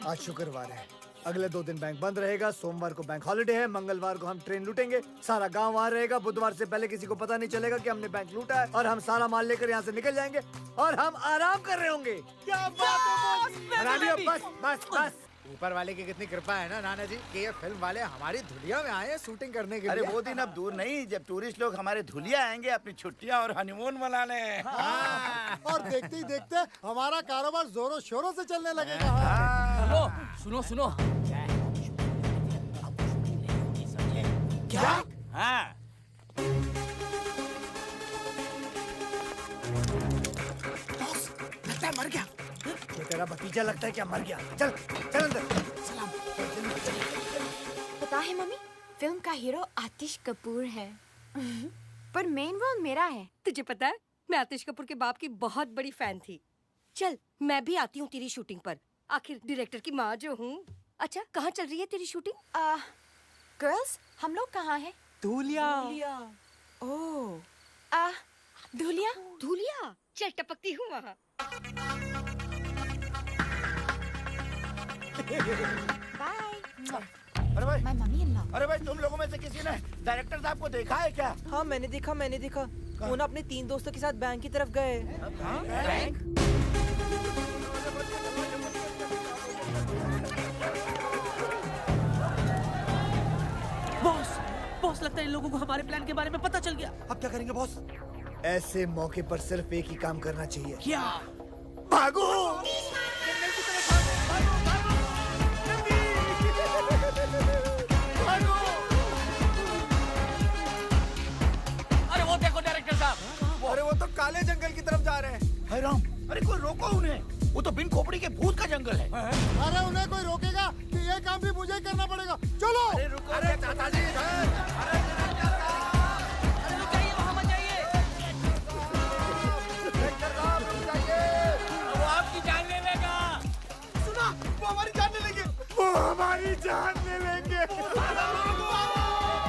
आज शुक्रवार है, अगले 2 दिन बैंक बंद रहेगा। सोमवार को बैंक हॉलिडे है, मंगलवार को हम ट्रेन लूटेंगे, सारा गांव वहाँ रहेगा। बुधवार से पहले किसी को पता नहीं चलेगा कि हमने बैंक लूटा है, और हम सारा माल लेकर यहाँ से निकल जाएंगे और हम आराम कर रहे होंगे। क्या बात है बॉस! बस ऊपर वाले की कितनी कृपा है ना नाना जी कि ये फिल्म वाले हमारी धुलिया में आए हैं शूटिंग करने के लिए। अरे वो दिन अब दूर नहीं जब टूरिस्ट लोग हमारे धुलिया आएंगे अपनी छुट्टियां और हनीमून मनाने। और देखते ही देखते हमारा कारोबार जोरों शोरों से चलने लगेगा। सुनो क्या? हाँ। लगता है मर गया। ये तेरा भतीजा लगता है क्या मर गया? चल अंदर। पता है मम्मी, फिल्म का हीरो आतिश कपूर है पर मेन रोल मेरा है। तुझे पता है, मैं आतिश कपूर के बाप की बहुत बड़ी फैन थी। चल मैं भी आती हूँ तेरी शूटिंग पर, आखिर डायरेक्टर की माँ जो हूँ। अच्छा कहाँ चल रही है तेरी शूटिंग? गर्ल्स हम लोग कहाँ हैं? धुलिया। ओह धुलिया। चल टपकती हूँ वहाँ। बाय। अरे भाई, माय मम्मी इन लॉ। अरे भाई तुम लोगों में से किसी ने डायरेक्टर साहब को देखा है क्या? हाँ मैंने देखा। वो ना अपने 3 दोस्तों के साथ बैंक की तरफ गए। बैंक? बॉस लगता है इन लोगों को हमारे प्लान के बारे में पता चल गया। अब क्या करेंगे बॉस? ऐसे मौके पर सिर्फ एक ही काम करना चाहिए। क्या? भागो! अरे वो देखो डायरेक्टर साहब। अरे वो तो काले जंगल की तरफ जा रहे हैं। हाय राम, अरे कोई रोको उन्हें। वो तो बिन खोपड़ी के भूत का जंगल है। अरे उन्हें कोई रोकेगा कि ये काम भी मुझे ही करना पड़ेगा? चलो। अरे रुको, अरे चाचा जी, वहाँ मत जाइए। वो आपकी जान ले लेगा। सुना, वो हमारी जान ले लेंगे। वो हमारी जान ले लेंगे।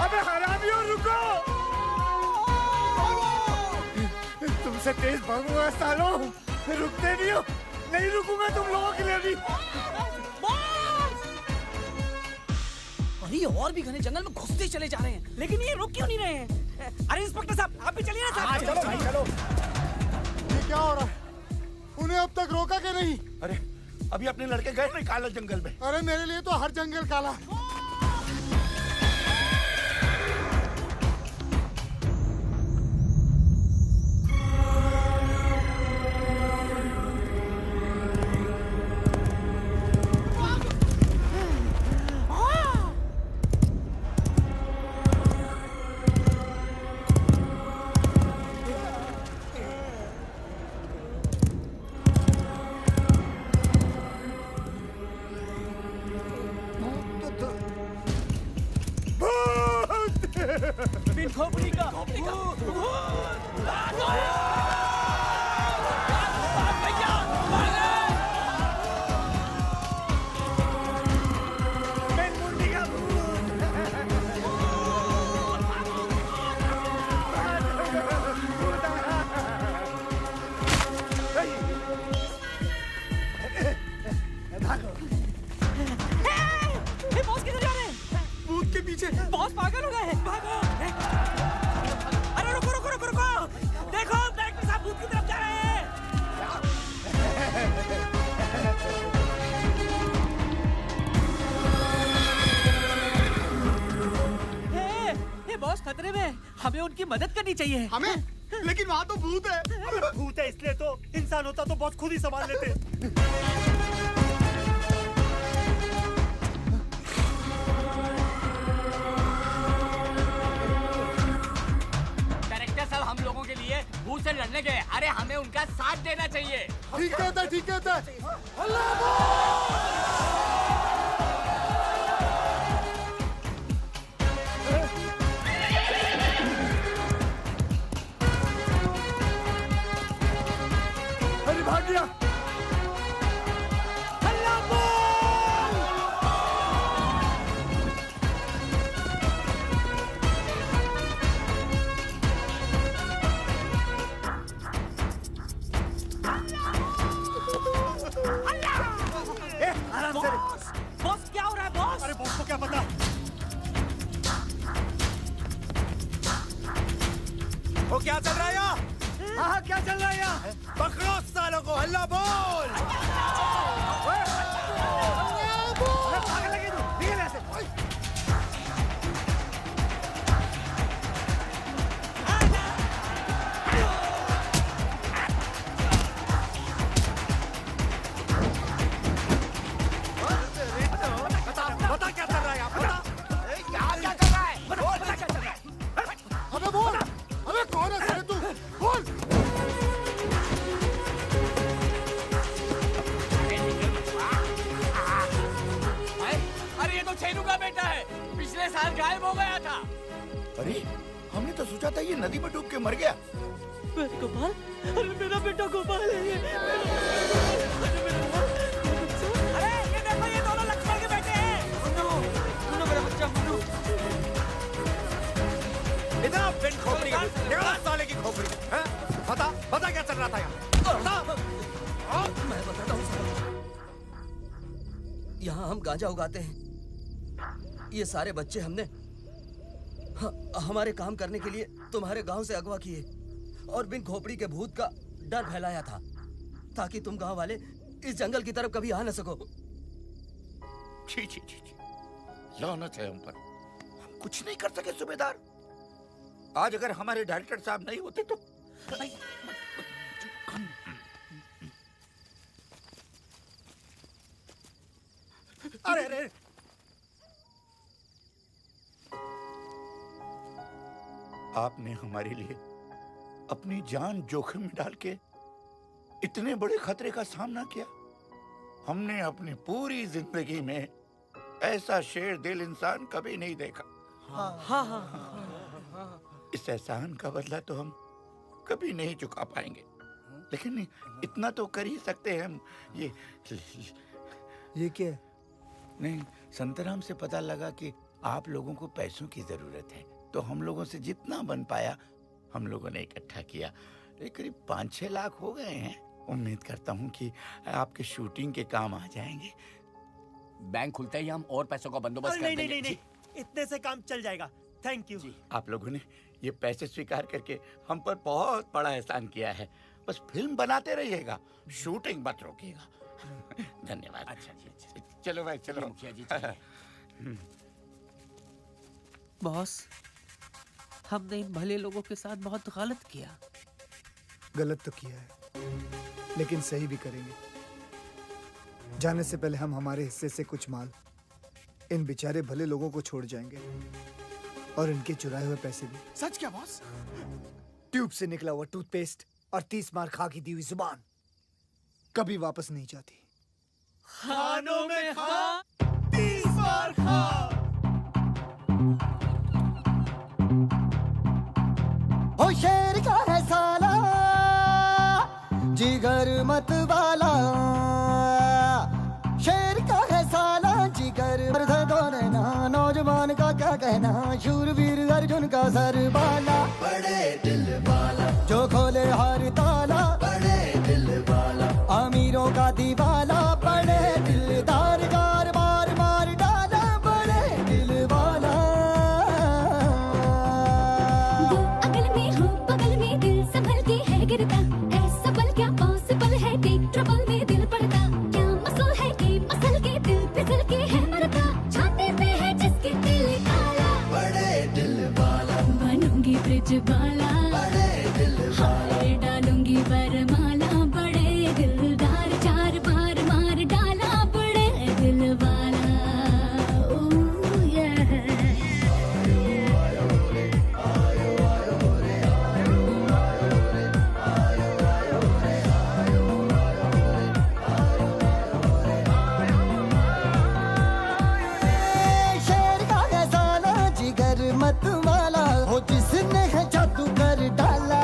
अबे हरामियों रुको। तुमसे तेज भागूंगा सालों, रुकते नहीं हो। नहीं रुकूंगा तुम लोगों के लिए भी। अरे ये और भी घने जंगल में घुसते चले जा रहे हैं, लेकिन ये रुक क्यों नहीं रहे हैं? अरे इंस्पेक्टर साहब, आप भी चलिए ना साहब। चलो भाई चलो। ये क्या हो रहा है? उन्हें अब तक रोका के नहीं? अरे अभी अपने लड़के गए नहीं काला जंगल में। अरे मेरे लिए तो हर जंगल काला है। बिन खोपड़ी का बॉस किधर जा रहे हैं? भूत के पीछे। बॉस पागल हो गए हैं। भागो। अरे रुको रुको रुको रुको, देखो डायरेक्टर साहब भूत की तरफ जा रहे हैं। हे बॉस खतरे में, हमें उनकी मदद करनी चाहिए। हमें? लेकिन वहाँ तो भूत है। भूत है इसलिए तो, इंसान होता तो बहुत खुद ही संभाल लेते। हम लोगों के लिए भूत से लड़ने गए। अरे हमें उनका साथ देना चाहिए। ठीक कहता है, ठीक कहता है। अरे भाग गया। बॉस क्या हो रहा है बॉस? अरे बॉस को क्या पता? वो क्या चल रहा है यहाँ? हाँ क्या चल रहा है यहाँ? पकड़ो सालों को, हल्ला बोल। पागल लगी तू, निकल ऐसे। बता क्या चल रहा है यहाँ? बता क्या चल रहा है? बोल बता क्या चल रहा है? अबे बोल, अबे कौन है साले तू? बोल। अरे ये तो छेनू का बेटा है, पिछले साल गायब हो गया था। अरे हमने तो सोचा था ये नदी में डूब के मर गया। गोपाल, अरे मेरा बेटा गोपाल है ये। अरे ये देखो, ये दोनों लक्ष्मण के बेटे हैं। मुन्नू, मुन्नू मेरा बच्चा मुन्नू। इधर बिन खोपड़ी, निकाल साले की खोपड़ी। हैं? बता, बता क्या चल रहा था यहाँ? बता। मैं बताता हूँ। यहाँ हम गांजा उगाते हैं। ये सारे बच्चे हमने हमारे काम करने के लिए तुम्हारे गांव से अगवा किए और बिन खोपड़ी के भूत का डर फैलाया था, ताकि तुम गांव वाले इस जंगल की तरफ कभी आ न सको। छी छी छी छी, लानत है हम पर। हम कुछ नहीं कर सके सूबेदार। आज अगर हमारे डायरेक्टर साहब नहीं होते तो अरे अरे आपने हमारे लिए अपनी जान जोखिम में डाल के इतने बड़े खतरे का सामना किया। हमने अपनी पूरी जिंदगी में ऐसा शेर दिल इंसान कभी नहीं देखा। इस एहसान का बदला तो हम कभी नहीं चुका पाएंगे, लेकिन इतना तो कर ही सकते हैं हम। ये क्या? नहीं, संतराम से पता लगा कि आप लोगों को पैसों की जरूरत है, तो हम लोगों से जितना बन पाया हम लोगों ने इकट्ठा किया। करीब 5-6 लाख हो गए हैं। उम्मीद करता हूँ कि आपके शूटिंग के काम आ जाएंगे। बैंक खुलते ही हम और पैसों का बंदोबस्त कर देंगे। नहीं, इतने से काम चल जाएगा। Thank you. आप लोगों ने ये पैसे स्वीकार करके हम पर बहुत बड़ा एहसान किया है। बस फिल्म बनाते रहिएगा, शूटिंग मत रोकिएगा। धन्यवाद। अच्छा जी, अच्छा। चलो भाई, चलो। मुखिया जी बॉस, हमने इन भले लोगों के साथ बहुत गलत किया। गलत तो किया है, लेकिन सही भी करेंगे। जाने से पहले हम हमारे हिस्से से कुछ माल इन बेचारे भले लोगों को छोड़ जाएंगे, और इनके चुराए हुए पैसे भी। सच क्या बॉस? ट्यूब से निकला हुआ टूथपेस्ट और 30 मार खा की दी हुई जुबान कभी वापस नहीं जाती। खानों में खा, 30 बार खा। ओ शेर का है साला, जिगर मत वाला। शेर का है साला, जिगर मर्द दोने ना। नौजवान का क्या कहना, शूरवीर अर्जुन का सरबाला। बड़े दिल वाला, जो खोले हर ताला। बड़े दिल वाला, अमीरों का दीवाला। बड़े दिलदार कार मार मार डाला। बड़े दिल वाला। अगल में हो बगल में दिल संभल के है गिरता। ऐसा पल क्या पॉसिबल है, टेक ट्रबल में दिल पड़ता। क्या मसल है कि मसल के दिल फिसल के है मरता। छाते पे है जिसके दिल काला। बड़े दिल वाला, बनूंगी ब्रिज वाला। बड़े दिल वाला, डालूंगी वरमाला। बड़े दिलदार, 4 बार मार डाला। बड़े दिल वाला। ओह yeah। शेर का है साला, जिगर मत वाला। हो जिसने है जादू कर डाला।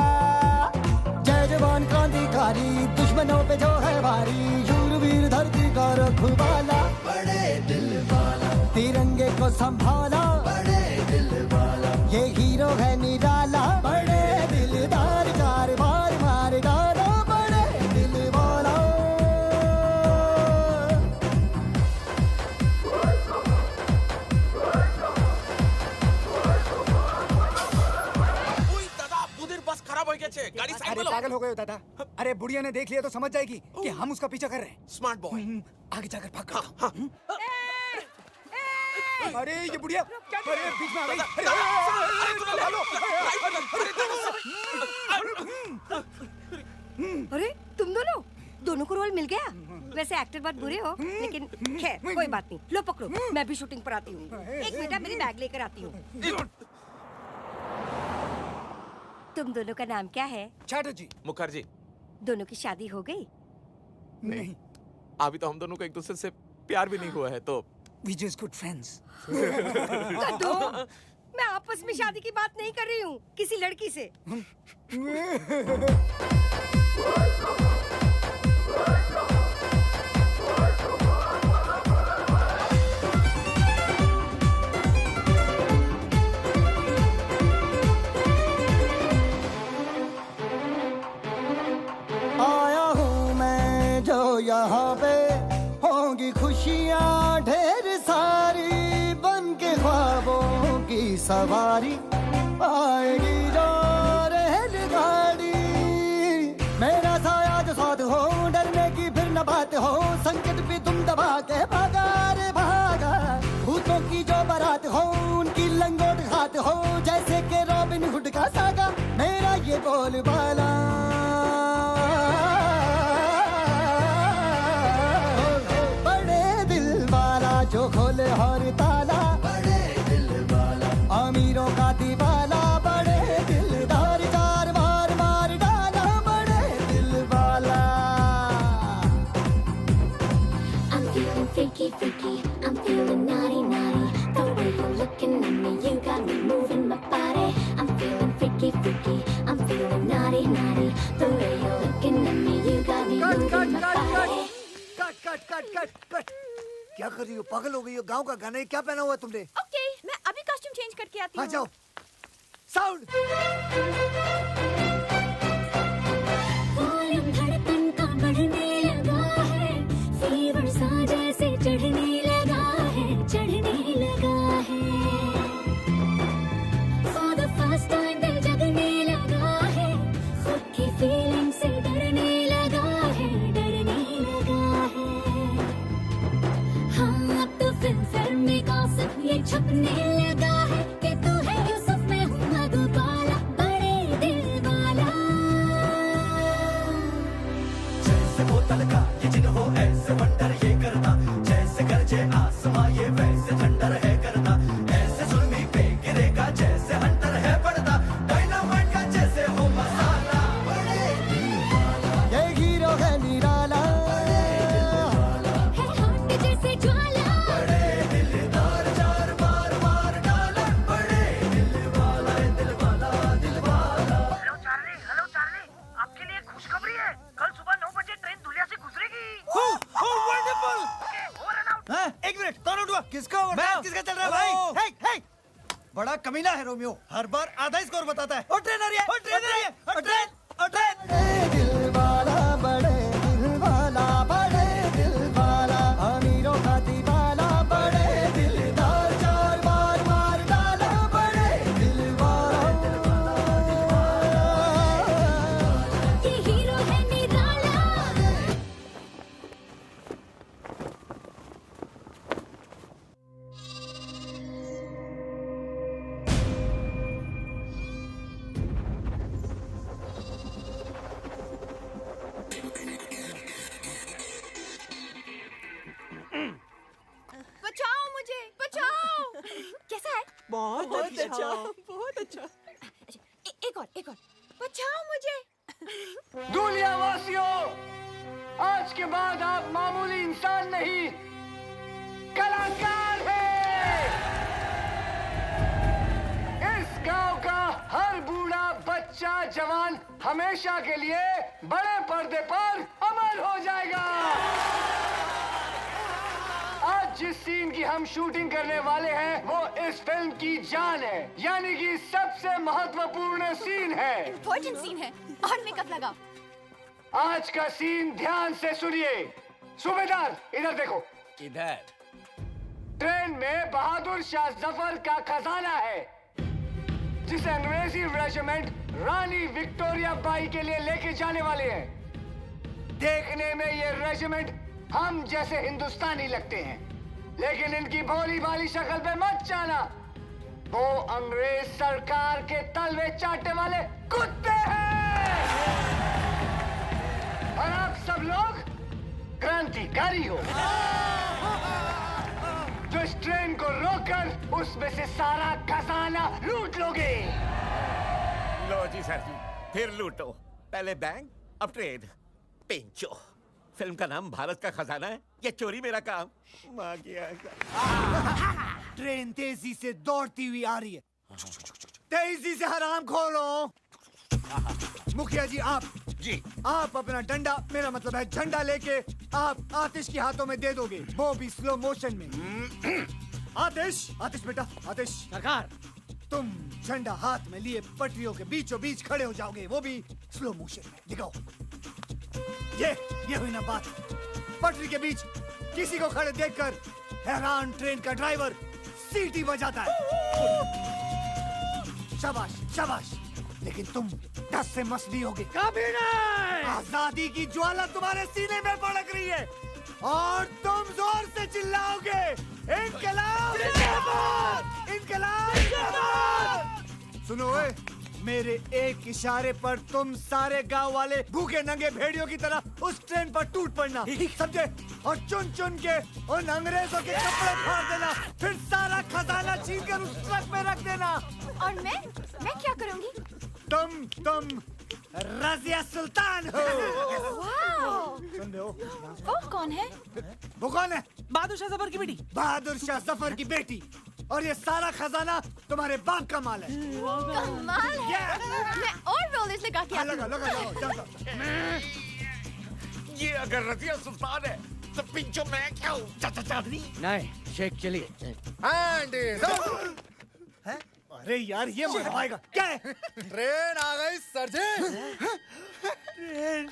जय जवान क्रांतिकारी, दुश्मनों पे जो है भारी। शूरवीर धरती का रखवाला। बड़े दिल वाला, तिरंगे को संभाला। बड़े दिल वाला, ये हीरो है निराला। बड़े दिलदार, 4 बार मार डाला। बड़े दिल वाला। बुधिर बस खराब हो गया छे, गाड़ी साइड में लो। पागल हो गए हो दादा। अरे बुढ़िया ने देख लिया तो समझ जाएगी कि हम उसका पीछा कर रहे हैं। Smart boy. आगे जाकर भाग करता हूं। अरे ये बुढ़िया, अरे बीच में आ गई। अरे तुम दोनों को रोल मिल गया। वैसे एक्टर बहुत बुरे हो, लेकिन खैर कोई बात नहीं। लो पकड़ो, मैं भी शूटिंग पर आती हूँ। एक मिनट, मेरी बैग लेकर आती हूँ। तुम दोनों का नाम क्या है? चैटर्जी। मुखर्जी। दोनों की शादी हो गई? नहीं, अभी तो हम दोनों को एक दूसरे से प्यार भी नहीं हुआ है, तो We just good friends. कद्दू, मैं आपस में शादी की बात नहीं कर रही हूँ, किसी लड़की से। आया हूँ मैं जो यहाँ पे, होंगी खुशियाँ ढेर सारी। बन के ख्वाबों की सवारी आएगी जो रेलगाड़ी। मेरा साया जो साथ हो, डरने की फिर न बात हो। संकट भी तुम दबा के भागा रे भागा। भूतों की जो बारात हो, उनकी लंगोट हाथ हो। जैसे के रॉबिन हुड का सागा, मेरा ये बोलबाला। जो खोले हर ताला। बड़े दिल वाला, अमीरों का दीवाला। बड़े दिलदार, 4 बार मार डाला। बड़े दिल वाला। freaky. I'm feeling naughty, naughty. The way you're looking at me, you got me moving my body. I'm feeling freaky, freaky. I'm feeling naughty, naughty. The way you're looking at me, you got me moving my body. Cut. क्या कर रही हो? पागल हो गई हो? गांव का गाना है, क्या पहना हुआ है तुमने? ओके, मैं अभी कॉस्ट्यूम चेंज करके आती हूँ। हाँ जाओ। साउंड। वॉल्यूम धड़कन का बढ़ने लगा है, फीवर सा जैसे चढ़ने लगा है, चढ़ने लगा है। For the first time दिल जगने लगा है, खुद की फीलिंग से डरने लगा है, डरने लगा है। हाँ अब तो फिल्म में गॉसिप ये छपने लगा है कि तू है यूसुफ मैं हूँ मधुबाला, बड़े दिल वाला। जैसे बोतल का ये जिन हो ऐसे वंडर ये करता, जैसे गरजे आसमां ये वैसे ठंडर है करता, ऐसे सुरमी पे गिरेगा जैसे हंटर है पड़ता, डायनामाइट का जैसे हो मसाला, बड़े दिल वाला। ये हीरो है निराला, है हॉट जैसे ज्वाला, बड़े दिलदार चार बार मार डाला, बड़े दिल वाला दिल वाला दिल वाला। हेलो चार्ली, आपके लिए खुशखबरी है। कल सुबह 9 बजे ट्रेन दुलिया से गुजरेगी। वंडरफुल। एक मिनट, कौन उठा? किसका ओवर किसका चल रहा है भाई? हे हे बड़ा कमीना है रोमियो, हर बार आधा स्कोर बताता है। ओ ट्रेन आ रही है, ओ ट्रेन आ रही है, ओ ट्रेन, ओ ट्रेन। बड़े दिल वाला, बड़े दिल वाला, बड़े दिल वाला, अमीरों का दीवाना, बड़े दिलदार चार बार मार डाला, बड़े दिल वाला। ये हीरो है निराला। बचाओ मुझे, बचाओ। कैसा है? बहुत अच्छा। बहुत अच्छा। एक और बचाओ मुझे। दुलिया वासियों, आज के बाद आप मामूली इंसान नहीं, कलाकार हैं। इस गांव का हर बूढ़ा बच्चा जवान हमेशा के लिए बड़े पर्दे पर अमर हो जाएगा। आज जिस सीन की हम शूटिंग करने वाले हैं वो इस फिल्म की जान है, यानी कि सबसे महत्वपूर्ण सीन है। इम्पोर्टेंट सीन है और मेकअप लगाओ। आज का सीन ध्यान से सुनिए। सूबेदार इधर देखो। इधर ट्रेन में बहादुर शाह जफर का खजाना है, जिसे अंग्रेजी रेजिमेंट रानी विक्टोरिया बाई के लिए लेके जाने वाले हैं। देखने में ये रेजिमेंट हम जैसे हिंदुस्तानी लगते हैं, लेकिन इनकी भोली भाली शक्ल पे मत जाना, वो अंग्रेज सरकार के तलवे चाटने वाले कुत्ते हैं। और आप सब लोग क्रांतिकारी हो, जो इस ट्रेन को रोककर उसमें से सारा खजाना लूट लोगे। लो जी सर जी, फिर लूटो। पहले बैंक, अब ट्रेन। पेंचो, फिल्म का नाम भारत का खजाना है, ये चोरी मेरा काम। माँ की ट्रेन तेजी से दौड़ती हुई आ रही है, तेजी से हराम खोलो। मुखिया जी आप अपना डंडा, मेरा मतलब है झंडा लेके आप आतिश के हाथों में दे दोगे, वो भी स्लो मोशन में। आतिश बेटा, आतिश सरकार, तुम झंडा हाथ में लिए पटरियों के बीचों बीच खड़े हो जाओगे, वो भी स्लो मोशन में। दिखाओ। ये हुई ना बात। पटरी के बीच किसी को खड़े देखकर हैरान ट्रेन का ड्राइवर सीटी बजाता है। शाबाश, लेकिन तुम 10 से मसली होगे। कभी नहीं। आजादी की ज्वाला तुम्हारे सीने में भड़क रही है और तुम जोर से चिल्लाओगे, इनकलाब जिंदाबाद, इनकलाब जिंदाबाद। सुनो मेरे एक इशारे पर तुम सारे गांव वाले भूखे नंगे भेड़ियों की तरह उस ट्रेन पर टूट पड़ना, समझे? और चुन चुन के उन अंग्रेजों के कपड़े फाड़ देना, फिर सारा खजाना छीन कर उस ट्रक में रख देना। और मैं क्या करूंगी? तुम रजिया सुल्तान हो। सुन रहे हो? वो कौन है? वो कौन है? बहादुर शाह जफर की बेटी। बहादुर शाह जफर की बेटी। और ये सारा खजाना तुम्हारे बाप का माल है। कमाल है। मैं और रोलेस लगा के आती हूँ। ये अगर रजिया सुल्तान है तो पिंचो मैं क्या हूँ? चाचा चादरी। नहीं शेख चलिए। अरे यार ये मर पाएगा क्या है? ट्रेन आ गई सर जी। ट्रेन।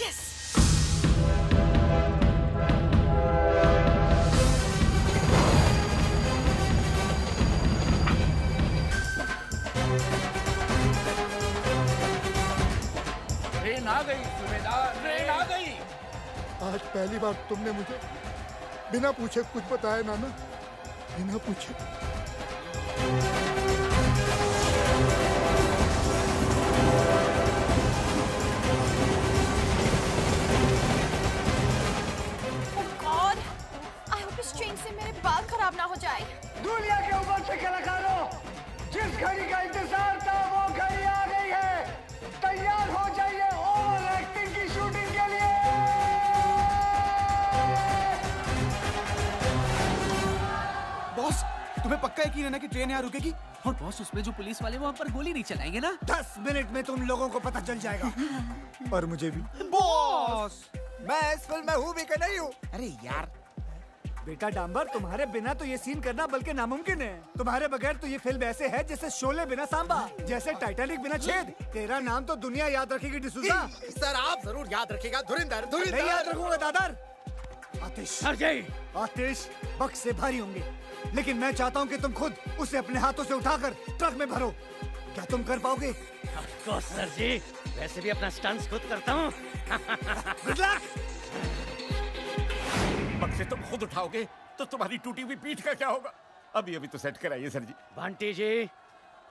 यस। ट्रेन आ गई सूबेदार, ट्रेन आ गई। आज पहली बार तुमने मुझे बिना पूछे कुछ बताया नाना, बिना पूछे। गॉड, आई होप इस ट्रेन से मेरे बाल खराब ना हो जाए। दुनिया के ऊपर से कलाकारों, जिस घड़ी का इंतजार था वो घड़ी आ गई है। तैयार हो जाइए ओवर एक्टिंग की शूटिंग के लिए। बॉस, तुम्हें पक्का यकीन है ना कि ट्रेन यहाँ रुकेगी? और बॉस उसमें जो पुलिस वाले वहाँ पर गोली नहीं चलाएंगे ना? 10 मिनट में तुम लोगों को पता चल जाएगा। और मुझे भी। बॉस, मैं इस फिल्म में हूँ भी कि नहीं हूँ? अरे यार बेटा डांबर, तुम्हारे बिना तो ये सीन करना बल्कि नामुमकिन है। तुम्हारे बगैर तो ये फिल्म ऐसे है जैसे शोले बिना सांबा, जैसे टाइटैनिक बिना छेद। तेरा नाम तो दुनिया याद रखेगी डिसूजा। सर आप जरूर याद रखिएगा। धुरिंदर, धुरिंदर। नहीं याद रखूंगा दादर। आतिश, आतिश बक्स से भारी होंगे, लेकिन मैं चाहता हूँ कि तुम खुद उसे अपने हाथों से उठाकर ट्रक में भरो। क्या तुम कर पाओगे? सर जी, वैसे भी अपना स्टंट्स खुद करता हूँ। Good luck. बक्से तुम खुद उठाओगे तो तुम्हारी टूटी हुई पीठ का क्या होगा? अभी अभी तो सेट कराइए सर जी। बंटी जी,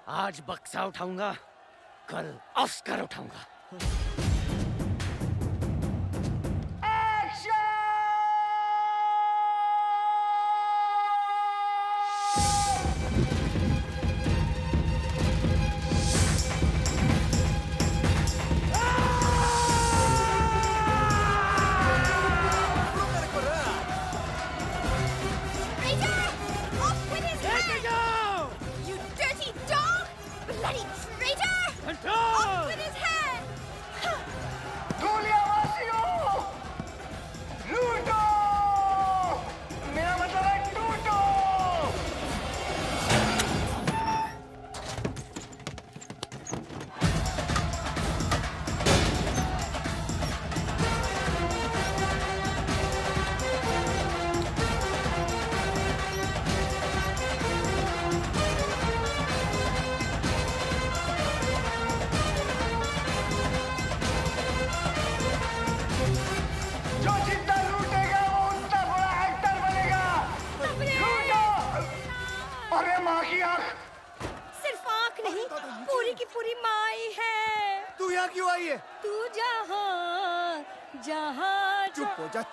आज बक्सा उठाऊंगा, कल ऑस्कर उठाऊंगा।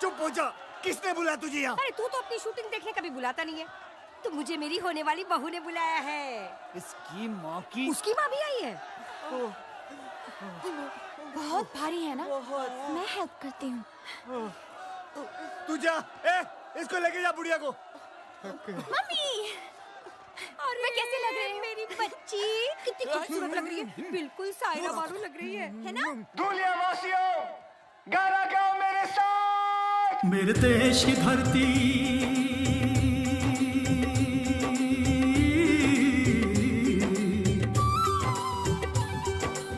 चुप हो जा। किसने बुलाया तुझे यहाँ? अरे तू तो अपनी शूटिंग देखने कभी बुलाता नहीं है। तो मुझे मेरी होने वाली बहू ने बुलाया है। इसकी माँ की। उसकी माँ भी आई है। बहुत भारी है ना? मैं हेल्प करती हूँ। तू जा, इसको लेके जा बुढ़िया को। मम्मी, अरे मैं कैसे लग रही है मेरी बच्ची? कितनी खूबसूरत लग रही है, बिल्कुल सायरा बानो लग रही है ना? दुनिया वासियों, गाना गाओ मेरे साथ। मेरे देश की धरती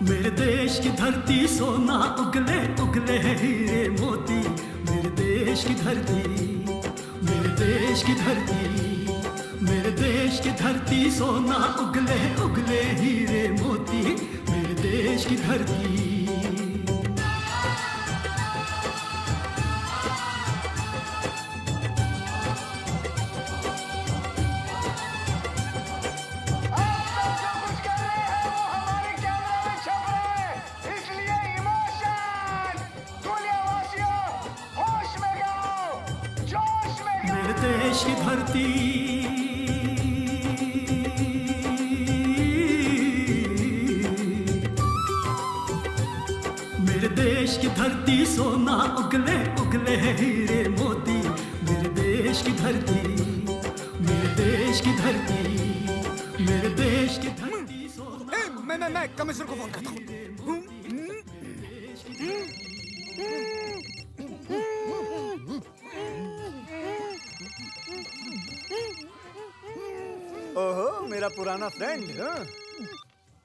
मेरे देश की धरती सोना उगले उगले हीरे मोती। मेरे देश की धरती, मेरे देश की धरती, मेरे देश की धरती सोना उगले उगले हीरे मोती। मेरे देश की धरती। देश की धरती धरती सोना उगले उगले हीरे मोती, मेरे देश की धरती, मेरे देश की धरती, मेरे देश की धरती सोना। मैं कमिश्नर को फोन करता हूँ। ओहो, मेरा पुराना फ्रेंड।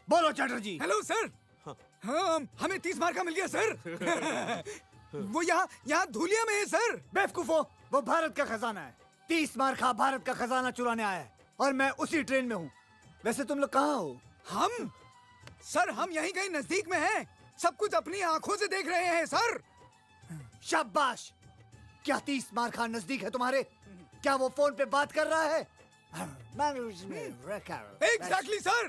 बोलो चैटर्जी। Hello sir. हाँ, हमें 30 मार्का मिल गया सर। वो यहाँ धूलिया में है सर। बेवकूफो, वो भारत का खजाना है। 30 मार्का भारत का खजाना चुराने आया है और मैं उसी ट्रेन में हूँ। वैसे तुम लोग कहाँ हो? हम सर, हम यहीं कहीं नजदीक में हैं। सब कुछ अपनी आंखों से देख रहे हैं सर। शाबाश। क्या 30 मार्का नजदीक है तुम्हारे? क्या वो फोन पे बात कर रहा है? एग्जैक्टली सर,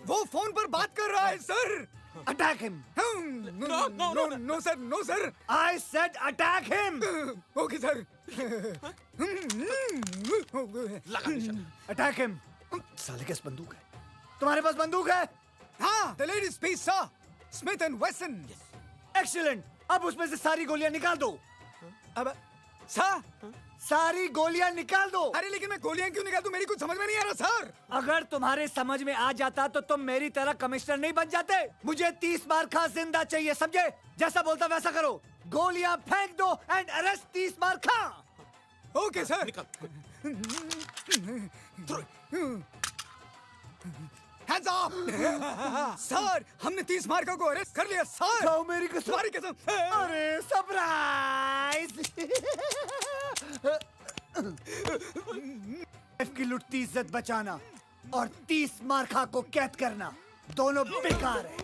वो फोन पर बात कर रहा है sir. Attack him. No sir, no sir. I said attack him. Okay sir. Attack him. साले के पास बंदूक है। तुम्हारे पास बंदूक है? हाँ, the ladies piece sir, Smith and Wesson. Excellent. अब उसमें से सारी गोलियां निकाल दो। अब सर, सारी गोलियां निकाल दो। अरे लेकिन मैं गोलियां क्यों निकाल दूं? मेरी कुछ समझ में नहीं आ रहा सर। अगर तुम्हारे समझ में आ जाता तो तुम मेरी तरह कमिश्नर नहीं बन जाते। मुझे 30 मार्का जिंदा चाहिए, समझे? जैसा बोलता वैसा करो। गोलियां फेंक दो एंड अरेस्ट 30 मार्का। Okay sir. Hands up! सर, हमने 30 मार्का को अरेस्ट कर लिया सर। जाओ मेरी कसम। तुम्हारी कसम। अरे सरप्राइज। की लुटती इज्जत बचाना और 30 मार्का को कैद करना दोनों बेकार है।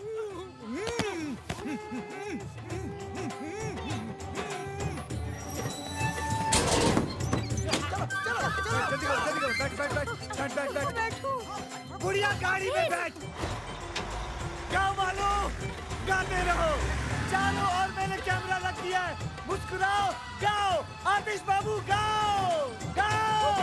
जल्दी करो, बैठ। बुढ़िया गाड़ी में बैठ। गाओ मालो, गाते रहो। चलो, और मैंने कैमरा रख दिया है। मुस्कुराओ, गाओ। आतिश बाबू गाओ, गाओ।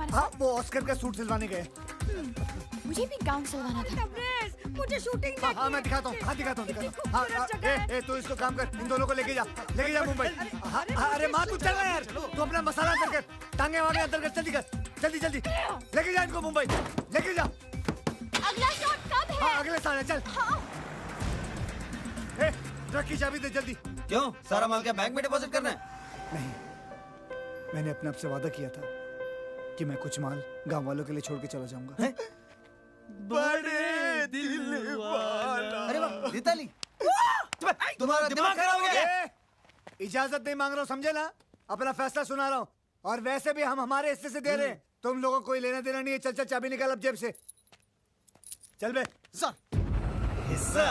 हाँ, वो ऑस्कर का सूट सिलवाने गए। मुझे भी गाउन सिलवाना था। मुझे शूटिंग देखनी है। हाँ, मैं दिखाता हूँ। हाँ, दिखाता हूँ। हाँ, तू इसको काम कर, इन दोनों को लेके जा मुंबई। अरे माँ, तू चल ना यार। तू अपना मसाला अंदर कर, टांगे वांगे अंदर कर, जल्दी कर, जल्दी लेके जा इनको मुंबई, लेके जा। अगला शॉट कब है? हाँ, अगले साल है, चल। ट्रक की चाबी दे जल्दी। क्यों? सारा माल क्या बैंक में डिपॉजिट करना है? नहीं, मैंने अपने आप से वादा किया था कि मैं कुछ माल गांव वालों के लिए छोड़ के चला जाऊंगा। बड़े दिल वाला। अरे वाह, दीताली, तुम्हारा दिमाग खराब हो गया। इजाजत नहीं मांग रहा हूँ, समझे ना? अपना फैसला सुना रहा हूँ। और वैसे भी हम हमारे हिस्से से दे रहे हैं। तुम लोगों को कोई लेना देना नहीं है। चल चाबी निकाल अब जेब से। चल बे। हिस्सा।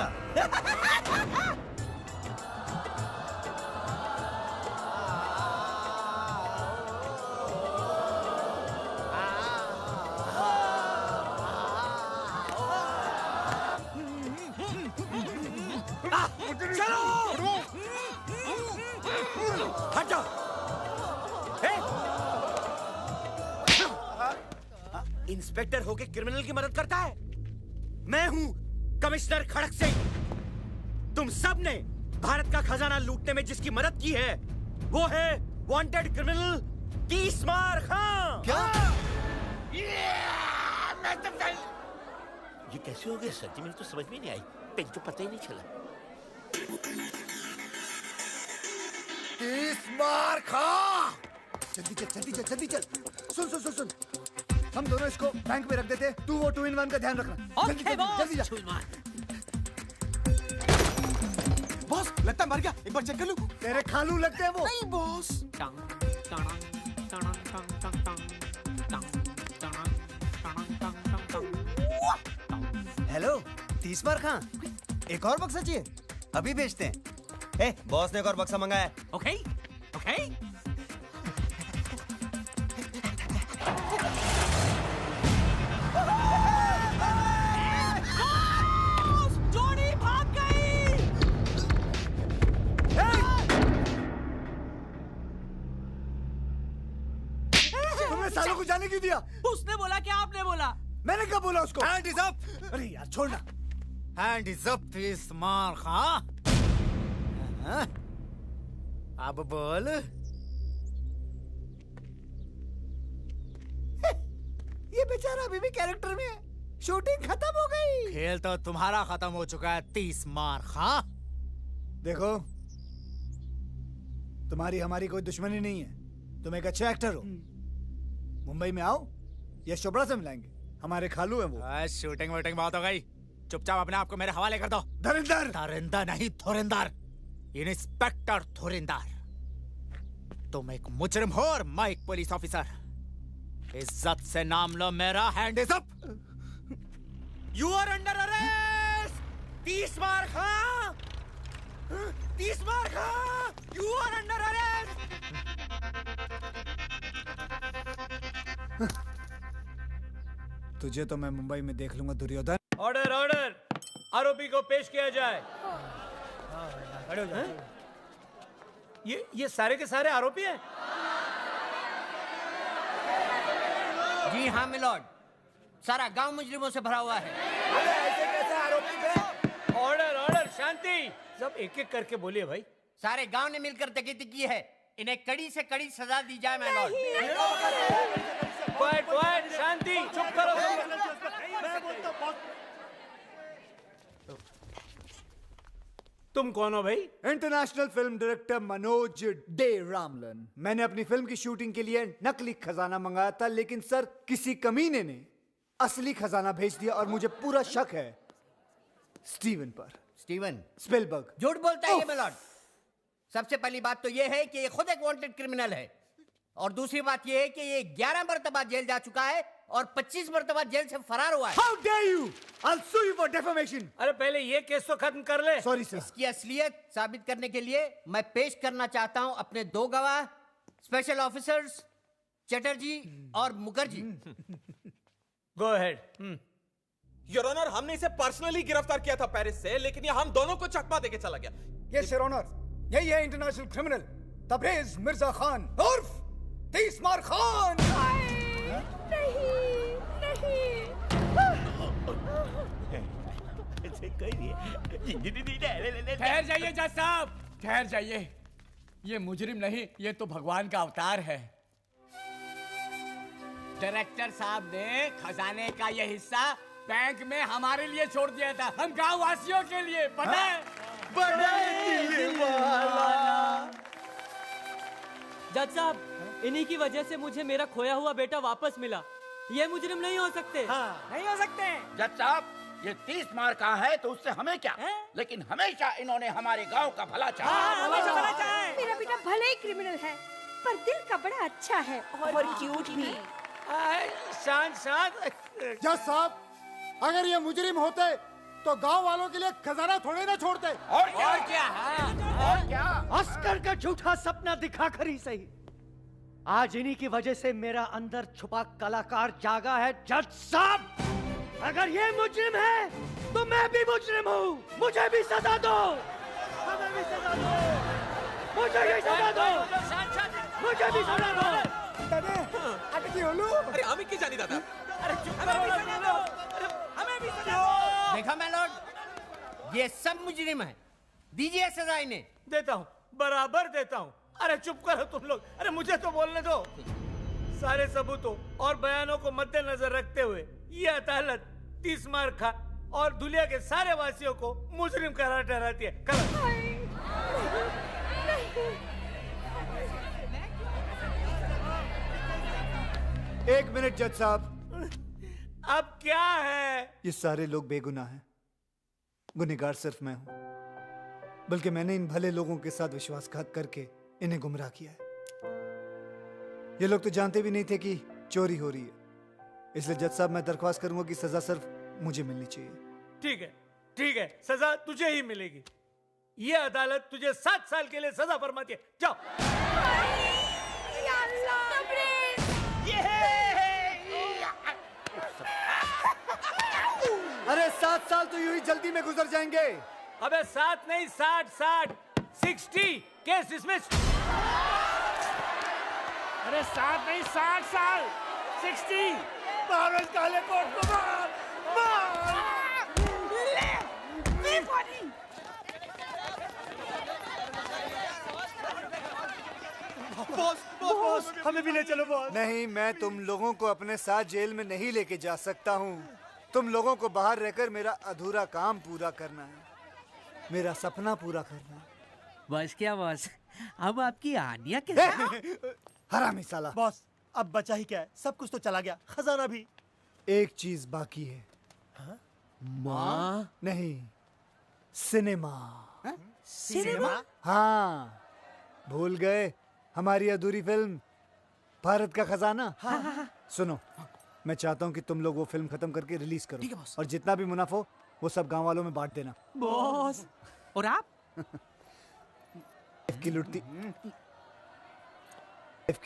हट जाओ। इंस्पेक्टर होके क्रिमिनल की मदद करता है? मैं हूँ कमिश्नर खड़क सिंह। तुम सब ने भारत का खजाना लूटने में जिसकी मदद की है वो है वांटेड क्रिमिनल 30 मार्का। क्या? ये कैसे हो गया सर जी? मुझे तो समझ में नहीं आई। पेन तो पता ही नहीं चला। 30 मार्का। जल्दी चल। सुन। हम दोनों इसको बैंक में रख देते। तू वो 2-in-1 का ध्यान रखना। जल्दी जा। बॉस, लगता है मर गया। एक बार चेक कर लूं। तेरे खालू लगते हैं वो। नहीं बॉस। हेलो, 30 मार्का। एक और बक्सा चाहिए? अभी भेजते हैं। बॉस ने एक और बक्सा मंगाया है। ओके। कब बोला उसको? Hand is up. अरे यार छोड़ना। हैंड इज अप तीसमार खां। अब बोल। ये बेचारा अभी भी कैरेक्टर में है। शूटिंग खत्म हो गई। खेल तो तुम्हारा खत्म हो चुका है तीसमार खां। देखो, तुम्हारी हमारी कोई दुश्मनी नहीं है। तुम एक अच्छे एक्टर हो। मुंबई में आओ, यश चोपड़ा से मिलाएंगे। हमारे खालू हैं वो। शूटिंग वूटिंग बहुत हो गई। चुपचाप अपने आप को मेरे हवाले कर दो। धुरिंदर। धुरिंदर नहीं, धुरिंदर। इंस्पेक्टर धुरिंदर। तुम एक मुजरिम हो और मैं एक पुलिस ऑफिसर। इज्जत से नाम लो मेरा। Hand is up. You are under arrest Tees Maar Khan. Tees Maar Khan, you are under arrest. तुझे तो मैं मुंबई में देख लूंगा दुर्योधन। ऑर्डर ऑर्डर, आरोपी को पेश किया जाए। ये सारे के सारे आरोपी हैं? जी हाँ मिलॉर्ड, सारा गांव मुजरिमों से भरा हुआ है। ऐसे कैसे आरोपी थे? ऑर्डर ऑर्डर, शांति। सब एक एक करके बोलिए भाई। सारे गांव ने मिलकर डकैती की है। इन्हें कड़ी से कड़ी सजा दी जाए मिलॉर्ड। क्वाइट क्वाइट, शांति, चुप करो। तुम कौन हो भाई? International film director Manoj De Ramlan. मैंने अपनी फिल्म की शूटिंग के लिए नकली खजाना मंगाया था, लेकिन सर किसी कमीने ने असली खजाना भेज दिया और मुझे पूरा शक है स्टीवन पर। Steven Spielberg. झूठ बोलता है ये मिलॉर्ड। सबसे पहली बात तो ये है कि ये खुद एक वांटेड क्रिमिनल है, और दूसरी बात ये है कि ये 11 मरतबा जेल जा चुका है और 25 मरतबा जेल से फरार हुआ है। How dare you? I'll sue you for defamation. अरे पहले ये केस तो खत्म कर ले। Sorry sir. इसकी असलियत साबित करने के लिए मैं पेश करना चाहता हूं अपने 2 गवाह, स्पेशल ऑफिसर्स चटर्जी और Mukherjee. Go ahead. Your honour, हमने इसे पर्सनली गिरफ्तार किया था पेरिस से, लेकिन ये हम दोनों को चकमा देके चला गया। यस योर ऑनर, यही है इंटरनेशनल क्रिमिनल तबरेज मिर्जा खान उर्फ तीसमार खान। ठहर जाइए जज साहब, ठहर जाइए। ये मुजरिम नहीं, ये तो भगवान का अवतार है। डायरेक्टर साहब ने खजाने का ये हिस्सा बैंक में हमारे लिए छोड़ दिया था, हम गांव वासियों के लिए। पता है? जज साहब, इन्हीं की वजह से मुझे मेरा खोया हुआ बेटा वापस मिला। ये मुजरिम नहीं हो सकते। नहीं हो सकते। जज साहब, ये 30 मार का है तो उससे हमें क्या, लेकिन हमेशा इन्होंने हमारे गांव का भला चाहा। मेरा बेटा भले ही क्रिमिनल है, पर दिल का बड़ा अच्छा है और क्यूट भी। शांत शांत। जज साहब, अगर ये मुजरिम होते तो गांव वालों के लिए खजाना थोड़े ना छोड़ते। और क्या? और क्या? अस्कर का झूठा सपना दिखाकर ही सही, आज इन्हीं की वजह से मेरा अंदर छुपा कलाकार जागा है। जज साहब, अगर ये मुजरिम है तो मैं भी मुजरिम हूँ। मुझे भी सजा दो, मुझे भी सजा दो, मुझे भी सजा दो, मुझे भी सजा दो। अरे हमें की जानी दादा। अरे चुप करो। हमें भी सजा दो। देखा मिलॉर्ड, ये सब मुजरिम है। दीजिए सजा इन्हें। देता हूँ, बराबर देता हूँ। अरे चुप करो तुम लोग। अरे मुझे तो बोलने दो। सारे सबूतों और बयानों को मद्देनजर रखते हुए ये अदालत तीसमार खान और दुनिया के सारे वासियों को मुजरिम करार ठहराती है। एक मिनट जज साहब। अब क्या है? ये सारे लोग बेगुनाह हैं। गुनहगार सिर्फ मैं हूं, बल्कि मैंने इन भले लोगों के साथ विश्वासघात करके इन्हें गुमराह किया है। ये लोग तो जानते भी नहीं थे कि चोरी हो रही है। इसलिए जज साहब, मैं दरख्वास्त करूंगा कि सजा सिर्फ मुझे मिलनी चाहिए। ठीक है, ठीक है, सजा तुझे ही मिलेगी। ये अदालत तुझे 7 साल के लिए सजा फरमाती है। जाओ। अरे 7 साल तो यूं ही जल्दी में गुजर जाएंगे। अबे 7 नहीं, 60 केस डिसमिस। अरे 7 नहीं, 60 साल 60। काले कोट को मार। भी ले चलो बॉस। नहीं, मैं तुम लोगों को अपने साथ जेल में नहीं लेके जा सकता हूँ। तुम लोगों को बाहर रहकर मेरा अधूरा काम पूरा करना है, मेरा सपना पूरा करना है। बस क्या बॉस, अब आपकी आनिया कैसे? हरामी साला। बॉस अब बचा ही क्या है, सब कुछ तो चला गया, खजाना भी। एक चीज बाकी है। माँ? नहीं, सिनेमा। सिनेमा? हाँ, भूल गए हमारी अधूरी फिल्म भारत का खजाना। सुनो, मैं चाहता हूँ कि तुम लोग वो फिल्म खत्म करके रिलीज करो, और जितना भी मुनाफा हो वो सब गांव वालों में बांट देना। बॉस, और आप? की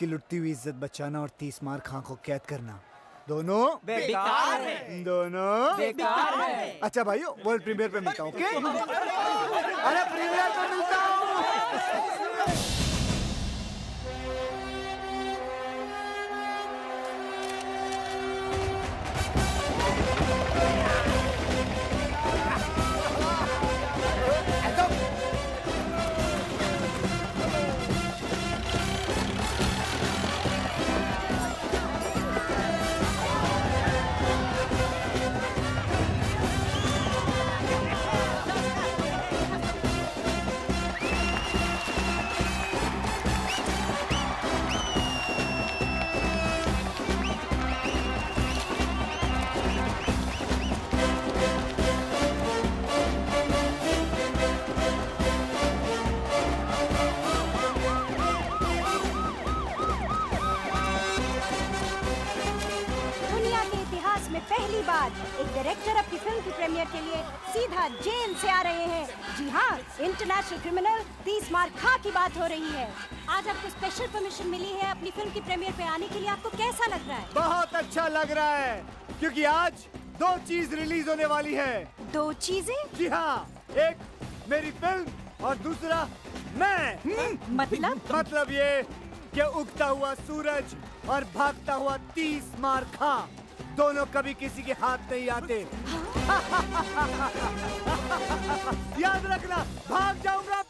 लुटती हुई इज्जत बचाना और 30 मार खां को कैद करना, दोनों बेकार है। दोनों बेकार है। अच्छा भाइयों, वर्ल्ड प्रीमियर पे मिलता हूँ, ओके? अरे प्रीमियर पे मिलता हूँ। पहली बार एक डायरेक्टर अपनी फिल्म की प्रीमियर के लिए सीधा जेल से आ रहे हैं। जी हाँ, इंटरनेशनल क्रिमिनल 30 मार खां की बात हो रही है। आज आपको स्पेशल परमिशन मिली है अपनी फिल्म की प्रीमियर पे आने के लिए। आपको कैसा लग रहा है? बहुत अच्छा लग रहा है, क्योंकि आज 2 चीज रिलीज होने वाली है। 2 चीजें? जी हाँ, एक मेरी फिल्म और दूसरा मैं। मतलब ये कि उगता हुआ सूरज और भागता हुआ 30 मार खां दोनों कभी किसी के हाथ नहीं आते। याद रखना, भाग जाऊंगा।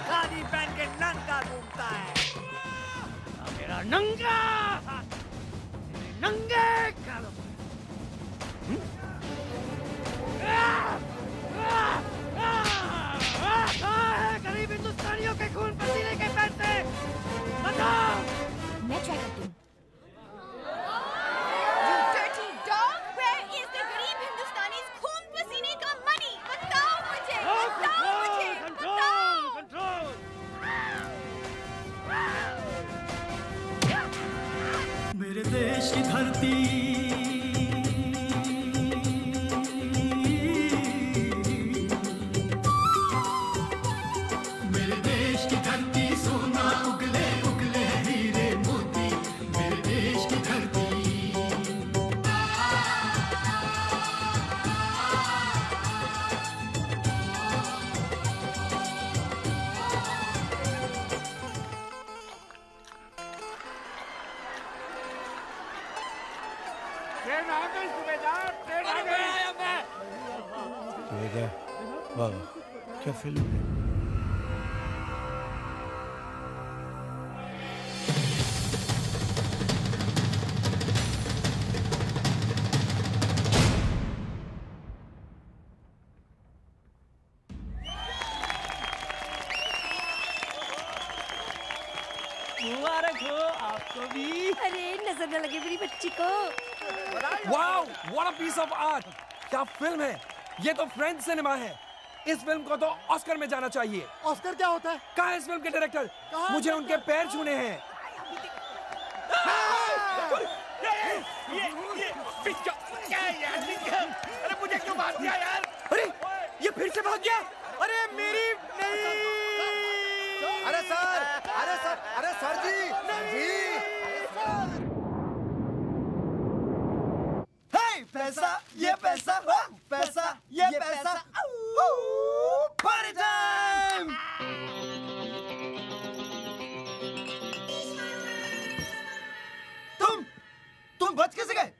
खादी पहन के नंगा घूमता है। मेरा नंगा नंगे करो। गरीब हिंदुस्तानियों के खून पसीने के पैसे बताओ। मैं ट्राई करती हूँ। You dirty dog! Where is the गरीब हिंदुस्तानीज़ खून पसीने का money? बताओ मुझे, बताओ मुझे, बताओ। मेरे देश की धरती मेरे देश की धरती सोना उगले उगले हीरे मोती मेरे देश की धरती ट्रेन आ गई सुबेदार, ट्रेन आ गई। वाह, क्या फिल्म है। मुबारक हो आपको भी। अरे नजर न लगे मेरी बच्ची को। Wow, what a piece of art. क्या फिल्म है, ये तो फ्रेंच सिनेमा है। इस फिल्म को तो ऑस्कर में जाना चाहिए। ऑस्कर क्या होता है? कहाँ है इस फिल्म के डायरेक्टर? मुझे उनके पैर छूने हैं। अरे मुझे क्यों भाग गया यार? अरे ये फिर से भाग गया। अरे मेरी नहीं। अरे सर जी पैसा ये पैसा पैसा ये पैसा पार्टी टाइम। तुम बच कैसे गए?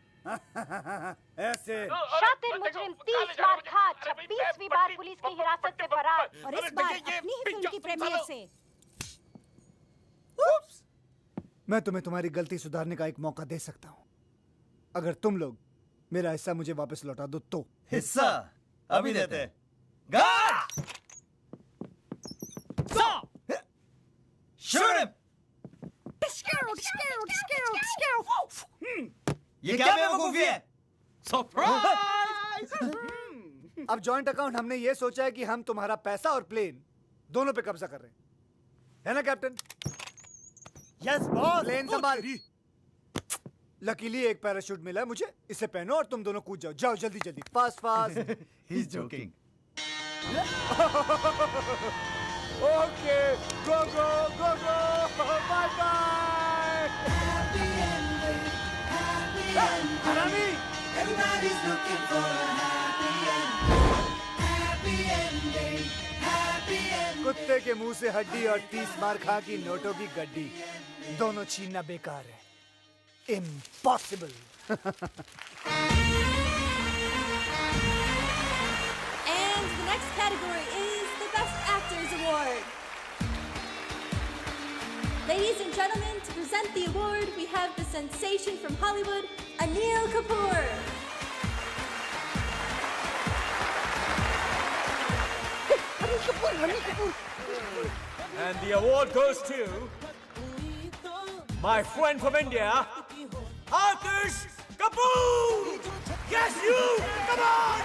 ऐसे शातिर मुजरिम 30 मार खा 26वीं बार पुलिस की हिरासत से फरार और इस बार अपनी ही फिल्म की प्रीमियर से। मैं तुम्हें तुम्हारी गलती सुधारने का एक मौका दे सकता हूँ। अगर तुम लोग मेरा हिस्सा मुझे वापस लौटा दो तो। हिस्सा अभी देते हैं। गार्ड! Shoot him! ये क्या बेवकूफी है? सरप्राइज! अब जॉइंट अकाउंट हमने ये सोचा है कि हम तुम्हारा पैसा और प्लेन दोनों पे कब्जा कर रहे हैं, है ना कैप्टन? Yes boss. प्लेन संभाल। लकीली एक पैराशूट मिला है मुझे, इसे पहनो और तुम दोनों कूद जाओ। जाओ जल्दी जल्दी, fast fast. He is joking. Okay, go go go go, bye bye. हरामी! Everybody's looking for a happy end. Happy ending, happy ending. कुत्ते के मुंह से हड्डी और 30 मार खा की नोटों की गड्डी, दोनों छीनना बेकार है। Impossible. And the next category is the Best Actors Award. Ladies and gentlemen, to present the award, we have the sensation from Hollywood, Anil Kapoor. Anil Kapoor. And the award goes to my friend from India, Aatish Kapoor! Yes, you! Come on!